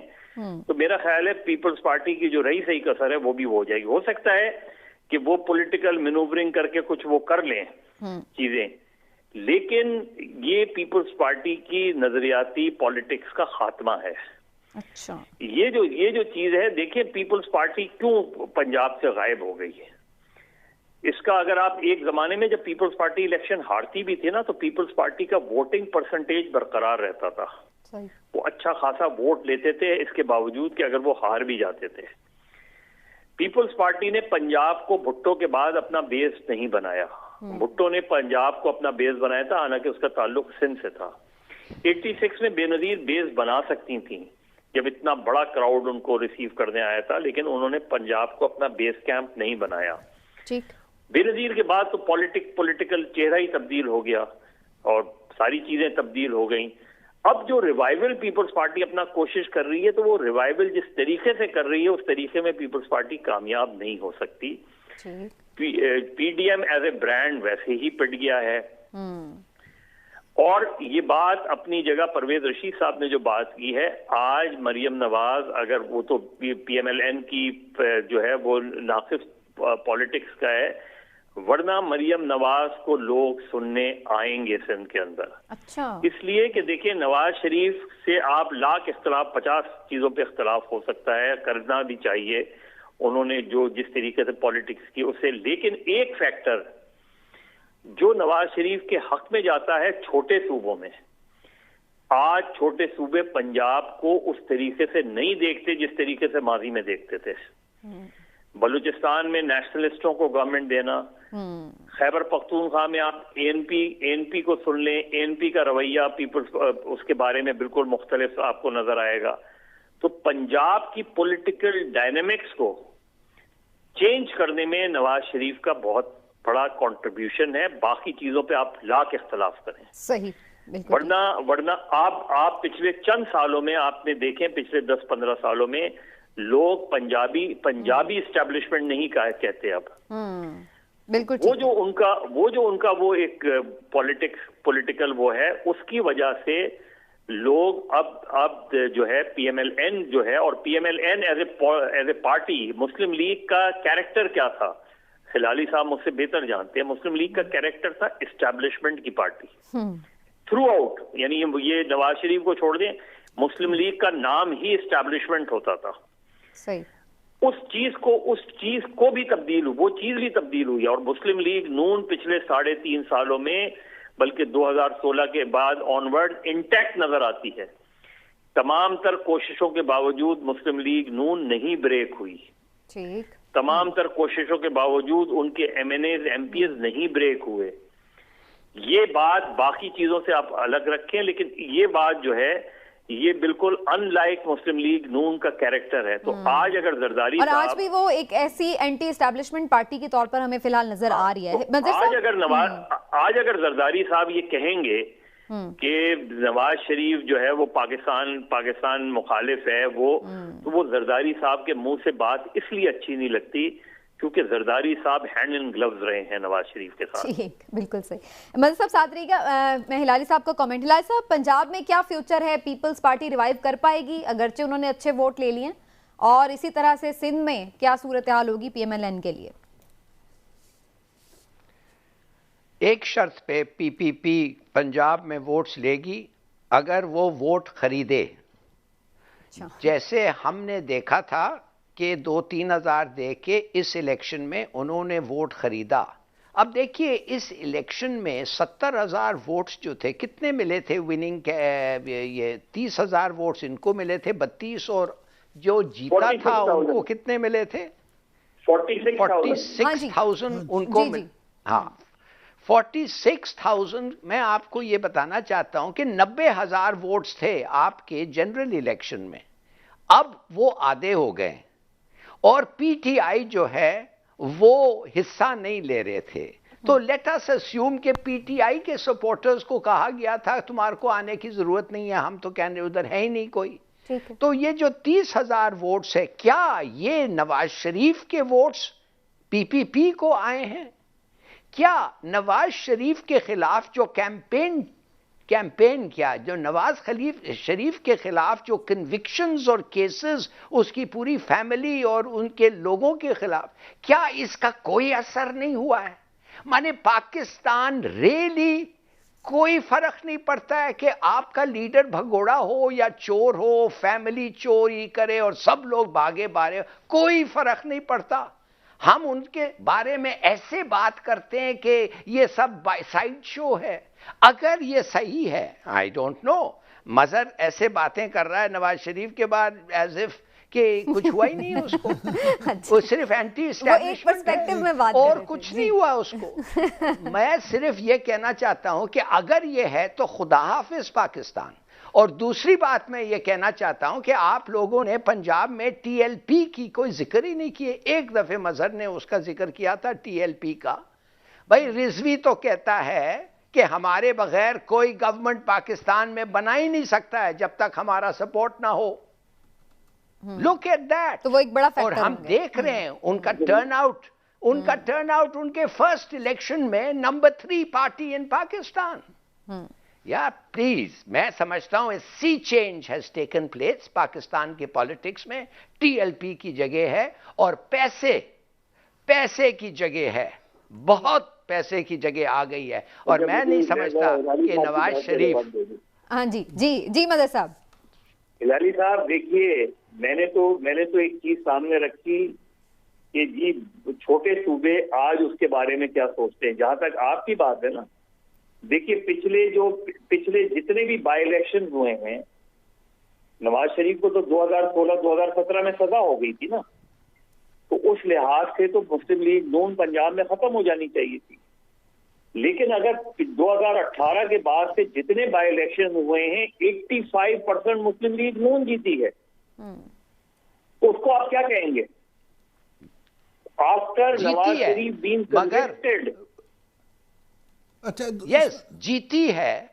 Speaker 4: तो मेरा ख्याल है पीपल्स पार्टी की जो रही सही कसर है वो भी हो जाएगी। हो सकता है कि वो पॉलिटिकल मैनूवरिंग करके कुछ वो कर लें चीजें, लेकिन ये पीपल्स पार्टी की नजरियाती पॉलिटिक्स का खात्मा है।
Speaker 1: अच्छा,
Speaker 4: ये जो चीज है, देखिए पीपल्स पार्टी क्यों पंजाब से गायब हो गई है। इसका अगर आप एक जमाने में जब पीपल्स पार्टी इलेक्शन हारती भी थी ना, तो पीपल्स पार्टी का वोटिंग परसेंटेज बरकरार रहता था। वो अच्छा खासा वोट लेते थे, इसके बावजूद कि अगर वो हार भी जाते थे। पीपल्स पार्टी ने पंजाब को भुट्टो के बाद अपना बेस नहीं बनाया। भुट्टो ने पंजाब को अपना बेस बनाया था, हालांकि उसका ताल्लुक सिंध से था। 86 में बेनजीर बेस बना सकती थी जब इतना बड़ा क्राउड उनको रिसीव करने आया था, लेकिन उन्होंने पंजाब को अपना बेस कैंप नहीं बनाया।
Speaker 1: ठीक।
Speaker 4: बेनजीर के बाद तो पॉलिटिकल चेहरा ही तब्दील हो गया और सारी चीजें तब्दील हो गई। अब जो रिवाइवल पीपल्स पार्टी अपना कोशिश कर रही है, तो वो रिवाइवल जिस तरीके से कर रही है उस तरीके में पीपल्स पार्टी कामयाब नहीं हो सकती। पीडीएम एज ए ब्रांड वैसे ही पिट गया है। और ये बात अपनी जगह परवेज रशीद साहब ने जो बात की है, आज मरियम नवाज, अगर वो तो पीएमएलएन की जो है वो नाकिस पॉलिटिक्स का है, वरना मरियम नवाज को लोग सुनने आएंगे सिंध के अंदर।
Speaker 1: अच्छा।
Speaker 4: इसलिए कि देखिए, नवाज शरीफ से आप लाख इख्तलाफ, 50 चीजों पे इख्तलाफ हो सकता है, करना भी चाहिए, उन्होंने जो जिस तरीके से पॉलिटिक्स की उससे, लेकिन एक फैक्टर जो नवाज शरीफ के हक में जाता है छोटे सूबों में, आज छोटे सूबे पंजाब को उस तरीके से नहीं देखते जिस तरीके से माजी में देखते थे। बलूचिस्तान में नेशनलिस्टों को गवर्नमेंट देना, खैबर पख्तूनख्वा में आप एएनपी को सुन लें, एएनपी का रवैया पीपल्स उसके बारे में बिल्कुल मुख्तलिफ आपको नजर आएगा। तो पंजाब की पॉलिटिकल डायनेमिक्स को चेंज करने में नवाज शरीफ का बहुत बड़ा कंट्रीब्यूशन है। बाकी चीजों पे आप लाख इख्तलाफ करें,
Speaker 1: सही,
Speaker 4: वरना आप पिछले चंद सालों में आपने देखें, पिछले 10-15 सालों में लोग पंजाबी इस्टेब्लिशमेंट नहीं कहते अब।
Speaker 1: बिल्कुल।
Speaker 4: वो जो उनका वो एक पॉलिटिकल वो है, उसकी वजह से लोग अब जो है पीएमएलएन जो है, और PMLN as a party, Muslim League का कैरेक्टर क्या था, हिलाली साहब मुझसे बेहतर जानते हैं। मुस्लिम लीग का कैरेक्टर था इस्टेब्लिशमेंट की पार्टी थ्रू आउट, यानी ये नवाज शरीफ को छोड़ दें, मुस्लिम लीग का नाम ही इस्टेब्लिशमेंट होता था।
Speaker 1: सही।
Speaker 4: उस चीज को भी वो चीज भी तब्दील हुई। और मुस्लिम लीग नून पिछले 3.5 सालों में, बल्कि 2016 के बाद ऑनवर्ड इंटैक्ट नजर आती है। तमाम तर कोशिशों के बावजूद मुस्लिम लीग नून नहीं ब्रेक हुई।
Speaker 1: ठीक।
Speaker 4: तमाम तर कोशिशों के बावजूद उनके MNAs MPs नहीं ब्रेक हुए। ये बात बाकी चीजों से आप अलग रखें, लेकिन ये बात जो है ये बिल्कुल अनलाइक मुस्लिम लीग नून का कैरेक्टर है। तो आज अगर जरदारी
Speaker 1: और आज भी वो एक ऐसी एंटी एस्टैब्लिशमेंट पार्टी के तौर पर हमें फिलहाल नजर आ रही है।
Speaker 4: तो आज अगर जरदारी साहब ये कहेंगे कि नवाज शरीफ जो है वो पाकिस्तान मुखालिफ है, तो वो जरदारी साहब के मुंह से बात इसलिए अच्छी नहीं लगती क्योंकि जरदारी साहब हैंड इन ग्लव्स रहे हैं नवाज शरीफ के साथ। ठीक,
Speaker 1: बिल्कुल सही। मदद साहब साथ रहिएगा। मैं हिलाली साहब का कमेंट। हिलाली साहब, पंजाब में क्या फ्यूचर है? पीपल्स पार्टी रिवाइव कर पाएगी अगरचे उन्होंने अच्छे वोट ले लिए? और इसी तरह से सिंध में क्या सूरत हाल होगी PMLN के लिए?
Speaker 2: एक शर्त पे PPP पंजाब में वोट्स लेगी, अगर वो वोट खरीदे। जैसे हमने देखा था कि 2-3 हज़ार दे के इस इलेक्शन में उन्होंने वोट खरीदा। अब देखिए इस इलेक्शन में 70,000 वोट्स जो थे कितने मिले थे विनिंग के? ये 30,000 वोट्स इनको मिले थे 32, और जो जीता था उनको कितने मिले थे? 46,000 उनको मिले। हाँ, 46,000। मैं आपको ये बताना चाहता हूं कि 90,000 वोट्स थे आपके जनरल इलेक्शन में, अब वो आधे हो गए। और PTI जो है वो हिस्सा नहीं ले रहे थे। तो लेट अस अस्यूम कि PTI के सपोर्टर्स को कहा गया था तुम्हारे को आने की जरूरत नहीं है, हम तो कहने उधर है ही नहीं कोई। तो ये जो 30,000 वोट्स है, क्या ये नवाज शरीफ के वोट्स PPP को आए हैं? क्या नवाज शरीफ के खिलाफ जो कैंपेन किया, जो नवाज शरीफ के खिलाफ जो कन्विक्शंस और केसेस उसकी पूरी फैमिली और उनके लोगों के खिलाफ, क्या इसका कोई असर नहीं हुआ है? माने पाकिस्तान रियली कोई फर्क नहीं पड़ता है कि आपका लीडर भगोड़ा हो या चोर हो, फैमिली चोरी करे और सब लोग भागे बारे, कोई फर्क नहीं पड़ता। हम उनके बारे में ऐसे बात करते हैं कि ये सब साइड शो है। अगर ये सही है, आई डोंट नो, मजहर ऐसे बातें कर रहा है नवाज शरीफ के बाद एज इफ कि कुछ हुआ ही नहीं है उसको। वो सिर्फ एंटी एस्टैब्लिशमेंट है और कुछ नहीं हुआ उसको। मैं सिर्फ ये कहना चाहता हूं कि अगर ये है तो खुदा हाफिज पाकिस्तान। और दूसरी बात मैं ये कहना चाहता हूं कि आप लोगों ने पंजाब में TLP की कोई जिक्र ही नहीं किए। एक दफे मजहर ने उसका जिक्र किया था TLP का। भाई रिजवी तो कहता है कि हमारे बगैर कोई गवर्नमेंट पाकिस्तान में बना ही नहीं सकता है जब तक हमारा सपोर्ट ना हो। Look at that.
Speaker 1: तो वो एक बड़ा
Speaker 2: और हम देख रहे हैं उनका टर्नआउट उनके फर्स्ट इलेक्शन में नंबर 3 पार्टी इन पाकिस्तान। या प्लीज, मैं समझता हूं sea change has taken place Pakistan के पॉलिटिक्स में। TLP की जगह है और पैसे की जगह है, बहुत पैसे की जगह आ गई है। और मैं नहीं समझता कि नवाज शरीफ।
Speaker 1: हाँ जी मदद साहब।
Speaker 4: हिलाली साहब देखिए, मैंने तो एक चीज सामने रखी कि जी छोटे सूबे आज उसके बारे में क्या सोचते हैं। जहां तक आपकी बात है ना, देखिए पिछले जितने भी बाई इलेक्शन हुए हैं, नवाज शरीफ को तो 2016-2017 में सजा हो गई थी ना, तो उस लिहाज से तो मुस्लिम लीग नून पंजाब में खत्म हो जानी चाहिए थी। लेकिन अगर 2018 के बाद से जितने बाई इलेक्शन हुए हैं 85% मुस्लिम लीग नून जीती है, तो उसको आप क्या कहेंगे? After Nawaz Sharif being convicted.
Speaker 2: अच्छा, यस जीती है,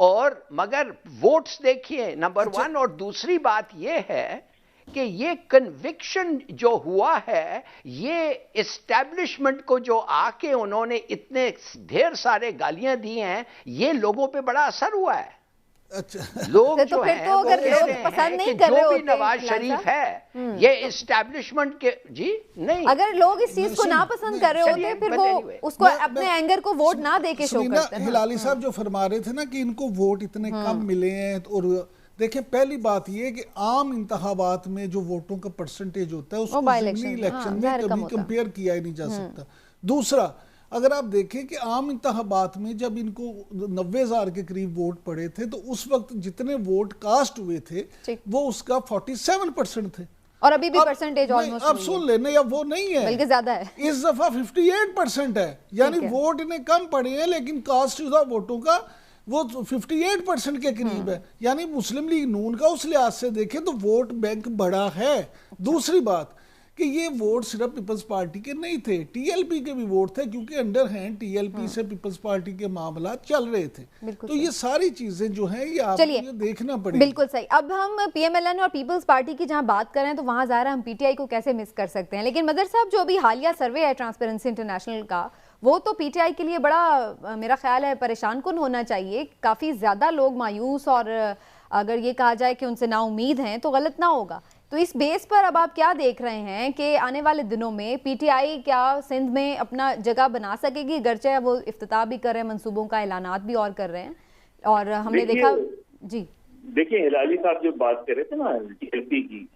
Speaker 2: और मगर वोट्स देखिए नंबर 1। और दूसरी बात यह है कि ये कन्विक्शन जो हुआ है, ये एस्टैब्लिशमेंट को जो आके उन्होंने इतने ढेर सारे गालियां दी हैं, ये लोगों पे बड़ा असर हुआ है।
Speaker 3: अच्छा,
Speaker 2: लोग
Speaker 1: तो
Speaker 2: जो
Speaker 1: फिर
Speaker 2: है
Speaker 1: तो अगर लोग पसंद नहीं कर रहे
Speaker 2: जो भी
Speaker 1: होते
Speaker 2: नवाज शरीफ है, ये एस्टैब्लिशमेंट के जी नहीं,
Speaker 1: अगर लोग इस चीज को ना पसंद कर रहे होते फिर वो उसको अपने एंगर को वोट ना दे के शो करते हैं।
Speaker 3: हिलाली साहब जो फरमा रहे थे ना कि इनको वोट इतने कम मिले हैं और देखें, पहली बात यह कि आम इंतखाबात में जो वोटों का परसेंटेज होता है उसको ज़िमनी इलेक्शन में कभी कंपेयर किया ही नहीं जा सकता। दूसरा, अगर आप देखें कि आम इंतखाबात में जब इनको 90,000 के करीब वोट पड़े थे तो उस वक्त जितने वोट कास्ट हुए थे वो उसका 47% थे,
Speaker 1: और अभी भी परसेंटेज ऑलमोस्ट
Speaker 3: अब सुन लेने, या वो नहीं है,
Speaker 1: बल्कि ज्यादा है,
Speaker 3: इस दफा 58% है। यानी वोट इन्हें कम पड़े हैं लेकिन कास्ट शुदा वोटों का वो 58% के करीब है। यानी मुस्लिम लीग नून का उस लिहाज से देखें तो वोट बैंक बड़ा है। दूसरी बात कि ये वोट सिर्फ पीपल्स पार्टी के नहीं थे, टीएलपी के भी वोट थे, क्योंकि अंडर हैंड टीएलपी से पीपल्स पार्टी के मामला चल रहे थे। तो ये सारी चीजें जो हैं ये आपको देखना पड़ेगा।
Speaker 1: बिल्कुल सही। अब हम पीएमएलएन और पीपल्स पार्टी की जहां बात कर रहे हैं तो वहां ज़ाहिर हम पीटीआई को कैसे मिस कर सकते हैं। लेकिन मदर साहब, जो अभी हालिया सर्वे है ट्रांसपेरेंसी इंटरनेशनल का, वो तो पीटीआई के लिए बड़ा मेरा ख्याल है परेशान कुन होना चाहिए। काफ़ी ज़्यादा लोग मायूस और अगर ये कहा जाए कि उनसे नाउम्मीद हैं तो गलत ना होगा। तो इस बेस पर अब आप क्या देख रहे हैं कि आने वाले दिनों में पीटीआई क्या सिंध में अपना जगह बना सकेगी, गर्चे वो इफ्तिताह भी कर रहे हैं, मंसूबों का ऐलानात भी और कर रहे हैं, और हमने देखा जी।
Speaker 4: देखिए, हिलाली साहब जो बात कर रहे थे ना टीएलपी की,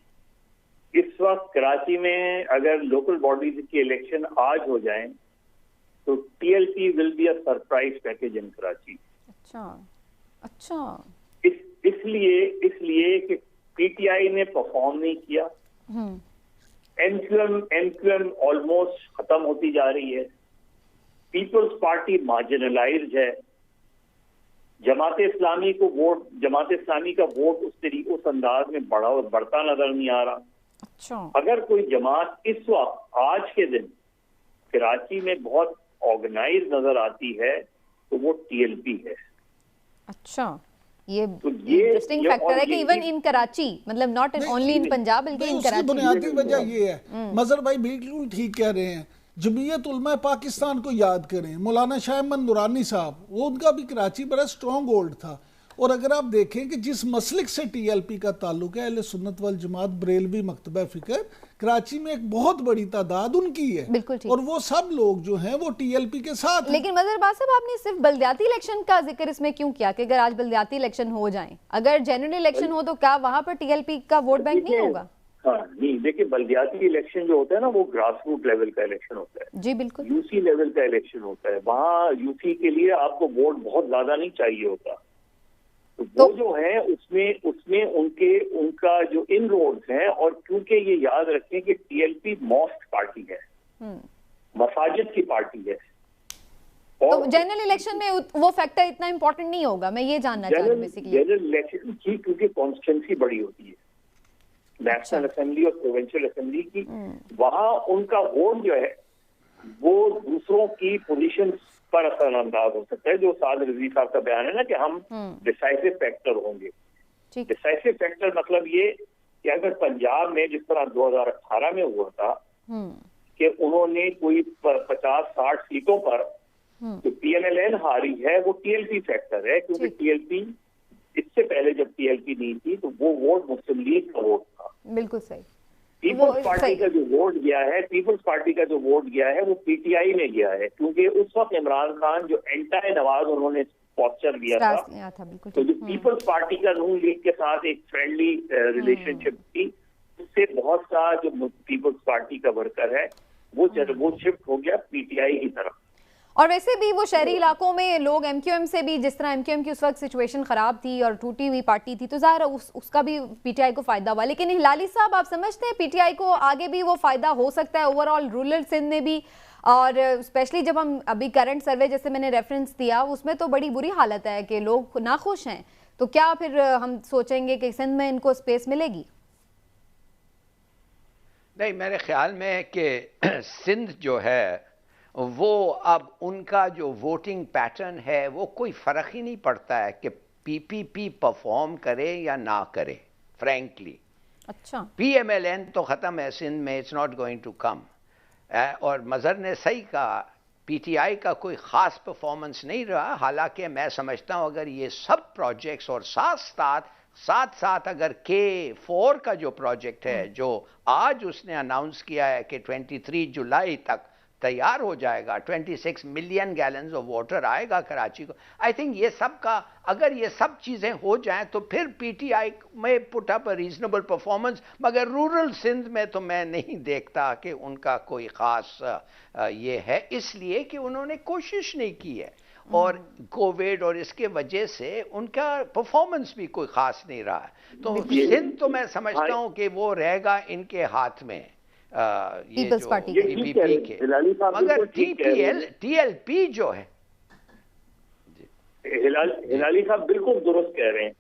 Speaker 4: इस वक्त कराची में अगर लोकल बॉडीज की इलेक्शन आज हो जाए तो TLP will be a surprise package इन कराची।
Speaker 1: अच्छा
Speaker 4: इसलिए कि पीटीआई ने परफॉर्म नहीं किया, एमक्यूएम ऑलमोस्ट खत्म होती जा रही है, पीपल्स पार्टी मार्जिनलाइज्ड है, जमात इस्लामी का वोट उस अंदाज में बढ़ता नजर नहीं आ रहा।
Speaker 1: अच्छा।
Speaker 4: अगर कोई जमात इस वक्त आज के दिन कराची में बहुत ऑर्गेनाइज नजर आती है तो वो टीएलपी है।
Speaker 1: अच्छा, ये इंटरेस्टिंग फैक्टर है कि इवन इन कराची, मतलब नॉट ओनली इन पंजाब बल्कि इन कराची।
Speaker 3: बुनियादी वजह ये है, मजहर भाई बिल्कुल ठीक कह रहे हैं, जमीयत उलमा पाकिस्तान को याद करें, मौलाना शाह अहमद नूरानी साहब, वो उनका भी कराची बड़ा स्ट्रॉन्ग होल्ड था। और अगर आप देखें कि जिस मसलिक से टीएलपी का ताल्लुक है, अहले सुन्नत वल जमात बरेलवी मकतबा फिक्र, कराची में एक बहुत बड़ी तादाद उनकी है,
Speaker 1: बिल्कुल ठीक।
Speaker 3: और वो सब लोग जो हैं वो टीएलपी के साथ हैं।
Speaker 1: लेकिन मजहर बात साहब, आपने सिर्फ बल्दियाती इलेक्शन का जिक्र इसमें क्यों किया कि अगर आज बल्दियाती इलेक्शन हो जाएं, अगर जनरल इलेक्शन हो तो क्या वहां पर टीएलपी का वोट बैंक नहीं होगा?
Speaker 4: हाँ, नहीं, देखिए, बल्दियाती इलेक्शन जो होता है ना वो ग्रास रूट लेवल का इलेक्शन होता है।
Speaker 1: जी बिल्कुल।
Speaker 4: यूसी लेवल का इलेक्शन होता है, वहाँ यूसी के लिए आपको वोट बहुत ज्यादा नहीं चाहिए होता। तो वो जो है उसमें उनका जो इन रोड्स हैं, और क्योंकि ये याद रखें कि टीएलपी मॉस्क पार्टी है, मसाजिद की पार्टी है,
Speaker 1: और तो जनरल इलेक्शन में वो फैक्टर इतना इंपॉर्टेंट नहीं होगा। मैं ये जानना चाह रही हूं बेसिकली।
Speaker 4: जनरल इलेक्शन की क्योंकि कॉन्स्टिट्यूंसी बड़ी होती है, नेशनल असेंबली और प्रोविंशियल असेंबली की, वहां उनका वोट जो है वो दूसरों की पोजीशन पर असरअंदाज हो सकता है। जो साद रिजवी साहब का बयान है ना कि हम डिसाइसिव फैक्टर होंगे। डिसाइसिव फैक्टर मतलब ये कि अगर पंजाब में जिस तरह 2018 में हुआ था कि उन्होंने कोई 50-60 सीटों पर जो पीएमएलएन हारी है, वो टीएलपी फैक्टर है, क्योंकि टीएलपी इससे पहले जब टीएलपी नहीं थी तो वो वोट मुस्लिम लीग का वोट था।
Speaker 1: बिल्कुल सही।
Speaker 4: पीपल्स पार्टी का जो वोट गया है, वो पीटीआई में गया है, क्योंकि उस वक्त इमरान खान जो एंटी नवाज उन्होंने पोस्चर दिया था, तो जो पीपल्स पार्टी का नून लीग के साथ एक फ्रेंडली रिलेशनशिप थी, उससे बहुत सा जो पीपल्स पार्टी का वर्कर है वो शिफ्ट हो गया पीटीआई की तरफ।
Speaker 1: और वैसे भी वो शहरी इलाकों में लोग एमक्यूएम से भी, जिस तरह एमक्यूएम की उस वक्त सिचुएशन खराब थी और टूटी हुई पार्टी थी, तो ज़ाहिर उसका भी पीटीआई को फायदा हुआ। लेकिन हिलाली साहब, आप समझते हैं पीटीआई को आगे भी वो फायदा हो सकता है ओवरऑल रूरल सिंध में भी? और स्पेशली जब हम अभी करंट सर्वे जैसे मैंने रेफरेंस दिया उसमें तो बड़ी बुरी हालत है कि लोग नाखुश हैं, तो क्या फिर हम सोचेंगे कि सिंध में इनको स्पेस मिलेगी?
Speaker 2: नहीं, मेरे ख्याल में कि सिंध जो है वो अब उनका जो वोटिंग पैटर्न है वो कोई फ़र्क ही नहीं पड़ता है कि पीपीपी परफॉर्म करे या ना करे, फ्रैंकली।
Speaker 1: अच्छा,
Speaker 2: पीएमएलएन तो ख़त्म है सिंध में, it's not going to come. और मज़हर ने सही कहा, पीटीआई का कोई ख़ास परफॉर्मेंस नहीं रहा। हालांकि मैं समझता हूँ अगर ये सब प्रोजेक्ट्स और साथ साथ अगर K4 का जो प्रोजेक्ट है जो आज उसने अनाउंस किया है कि 23 जुलाई तक तैयार हो जाएगा, 26 मिलियन गैलन्स ऑफ वाटर आएगा कराची को। आई थिंक ये सब का, अगर ये सब चीज़ें हो जाएं तो फिर पीटीआई में पुट अप रीजनेबल परफॉर्मेंस। मगर रूरल सिंध में तो मैं नहीं देखता कि उनका कोई ख़ास ये है, इसलिए कि उन्होंने कोशिश नहीं की है और कोविड और इसके वजह से उनका परफॉर्मेंस भी कोई ख़ास नहीं रहा है। तो सिंध तो मैं समझता हूँ कि वो रहेगा इनके हाथ में, ये
Speaker 1: पीपल्स
Speaker 2: जो
Speaker 1: पार्टी
Speaker 2: पीपीपी के। मगर टीएलपी जो है,
Speaker 4: हिलाली साहब बिल्कुल दुरुस्त कह रहे हैं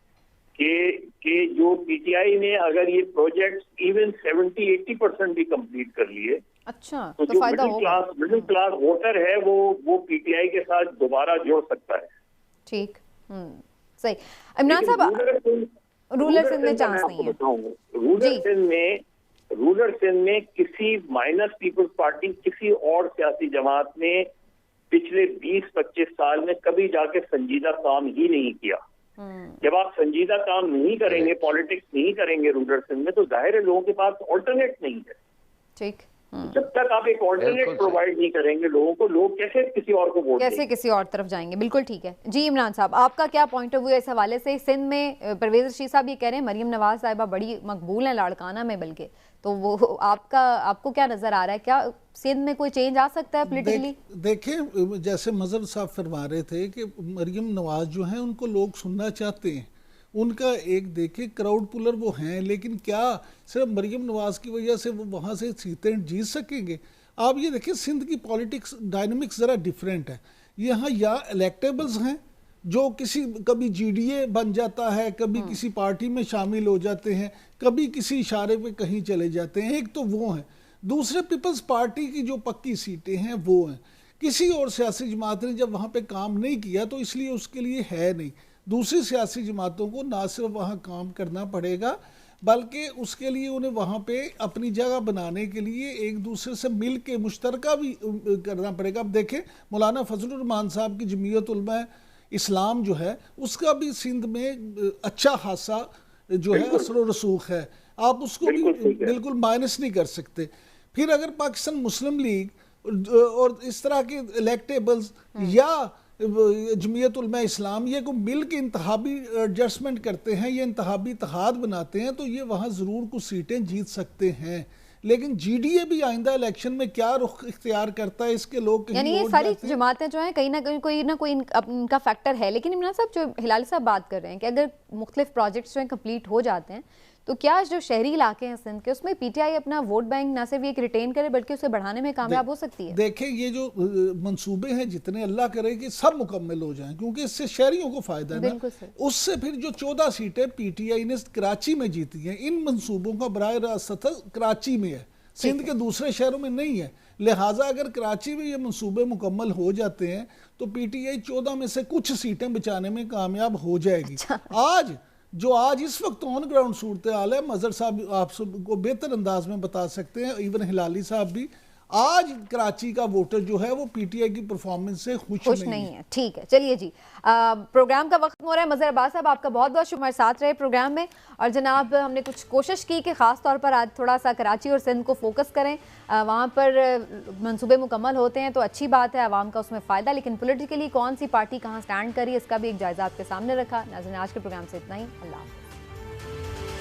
Speaker 4: कि जो पीटीआई ने अगर ये प्रोजेक्ट इवन 70-80% भी कंप्लीट कर लिए,
Speaker 1: अच्छा,
Speaker 4: तो जो मिडिल क्लास वोटर है वो पीटीआई के साथ दोबारा जोड़ सकता है।
Speaker 1: ठीक, सही। इमरान साहब, रूरल सिंध में चांस नहीं है।
Speaker 4: रूरल सिंध में किसी माइनस पीपल्स पार्टी, किसी और सियासी जमात ने पिछले 20-25 साल में कभी जाके संजीदा काम ही नहीं किया। जब आप संजीदा काम नहीं करेंगे, पॉलिटिक्स नहीं करेंगे रूरल सिंध में, तो जाहिर है लोगों के पास ऑल्टरनेट नहीं है।
Speaker 1: ठीक,
Speaker 4: जब तक आप एक ऑल्टरनेट प्रोवाइड नहीं करेंगे लोगों को, लोग कैसे किसी और को वोट
Speaker 1: कैसे किसी और तरफ जाएंगे। बिल्कुल ठीक है जी। इमरान साहब, आपका क्या पॉइंट ऑफ व्यू है इस हवाले से? सिंध में परवेज रशीद साहब ये कह रहे हैं मरियम नवाज साहिबा बड़ी मकबूल हैं लाड़काना में, बल्कि तो वो आपको क्या नजर आ रहा है, क्या सिंध में कोई चेंज आ सकता है पॉलिटिकली?
Speaker 3: देखें, जैसे मजहर साहब फरमा रहे थे कि मरियम नवाज जो है उनको लोग सुनना चाहते हैं, उनका एक देखे क्राउड पुलर वो हैं, लेकिन क्या सिर्फ मरियम नवाज की वजह से वो वहाँ से सीटें जीत सकेंगे? आप ये देखिए, सिंध की पॉलिटिक्स डायनामिक्स ज़रा डिफरेंट है। यहाँ या इलेक्टेबल्स हैं जो कभी जीडीए बन जाता है, कभी किसी पार्टी में शामिल हो जाते हैं, कभी किसी इशारे पे कहीं चले जाते हैं, एक तो वो हैं। दूसरे पीपल्स पार्टी की जो पक्की सीटें हैं वो हैं। किसी और सियासी जमात ने जब वहाँ पे काम नहीं किया तो इसलिए उसके लिए है नहीं। दूसरी सियासी जमातों को ना सिर्फ वहाँ काम करना पड़ेगा, बल्कि उसके लिए उन्हें वहाँ पे अपनी जगह बनाने के लिए एक दूसरे से मिल के मुश्तरका भी करना पड़ेगा। अब देखें, मौलाना फजलुर रहमान साहब की जमीयत उलमा इस्लाम जो है उसका भी सिंध में अच्छा खासा जो है असर व रसूख है, आप उसको भी बिल्कुल माइनस नहीं कर सकते। फिर अगर पाकिस्तान मुस्लिम लीग और इस तरह के इलेक्टेबल्स या जमीयत उलमा इस्लाम ये को मिल के इंतहाबी एडजस्टमेंट करते हैं, ये इंतहाबी इत्तेहाद बनाते हैं, तो ये वहाँ ज़रूर कुछ सीटें जीत सकते हैं। लेकिन जीडीए भी आइंदा इलेक्शन में क्या रुख इख्तियार करता है, इसके लोग
Speaker 1: यानी ये सारी जमातें जो हैं कहीं ना कोई इनका फैक्टर है। लेकिन इमरान साहब, जो हिलाली साहब बात कर रहे हैं कि अगर मुख्तलिफ प्रोजेक्ट्स जो हैं कंप्लीट हो जाते हैं, तो क्या जो शहरी इलाके हैं सिंध के, उसमें पीटीआई अपना वोट बैंक ना सिर्फ एक रिटेन करे बल्कि उसे बढ़ाने में कामयाब हो सकती है?
Speaker 3: देखें, ये जो मंसूबे हैं जितने, अल्लाह करे कि सब मुकम्मल हो जाएं, क्योंकि इससे शहरियों को फायदा है ना। उससे फिर जो 14 सीटें पीटीआई ने कराची में जीती हैं, इन मंसूबों का बराह रास्त कराची में है, सिंध के दूसरे शहरों में नहीं है। लिहाजा अगर कराची में ये मंसूबे मुकम्मल हो जाते हैं तो पीटीआई 14 में से कुछ सीटें बचाने में कामयाब हो जाएगी। आज इस वक्त ऑन ग्राउंड सूरत हाल है, मजहर साहब आप सबको बेहतर अंदाज में बता सकते हैं, इवन हिलाली साहब भी, आज कराची का वोटर जो है वो पीटीआई की परफॉर्मेंस से खुश नहीं है।
Speaker 1: ठीक है, चलिए जी, प्रोग्राम का वक्त हो रहा है। मजहर अब्बास साहब, आपका बहुत बहुत शुक्रिया, साथ रहे प्रोग्राम में। और जनाब, हमने कुछ कोशिश की कि ख़ास तौर पर आज थोड़ा सा कराची और सिंध को फोकस करें। वहाँ पर मंसूबे मुकम्मल होते हैं तो अच्छी बात है, आवाम का उसमें फ़ायदा, लेकिन पॉलिटिकली कौन सी पार्टी कहाँ स्टैंड करी इसका भी एक जायज़ा आपके सामने रखा। नाज़रीन, आज के प्रोग्राम से इतना ही। अल्लाह हाफ़िज़।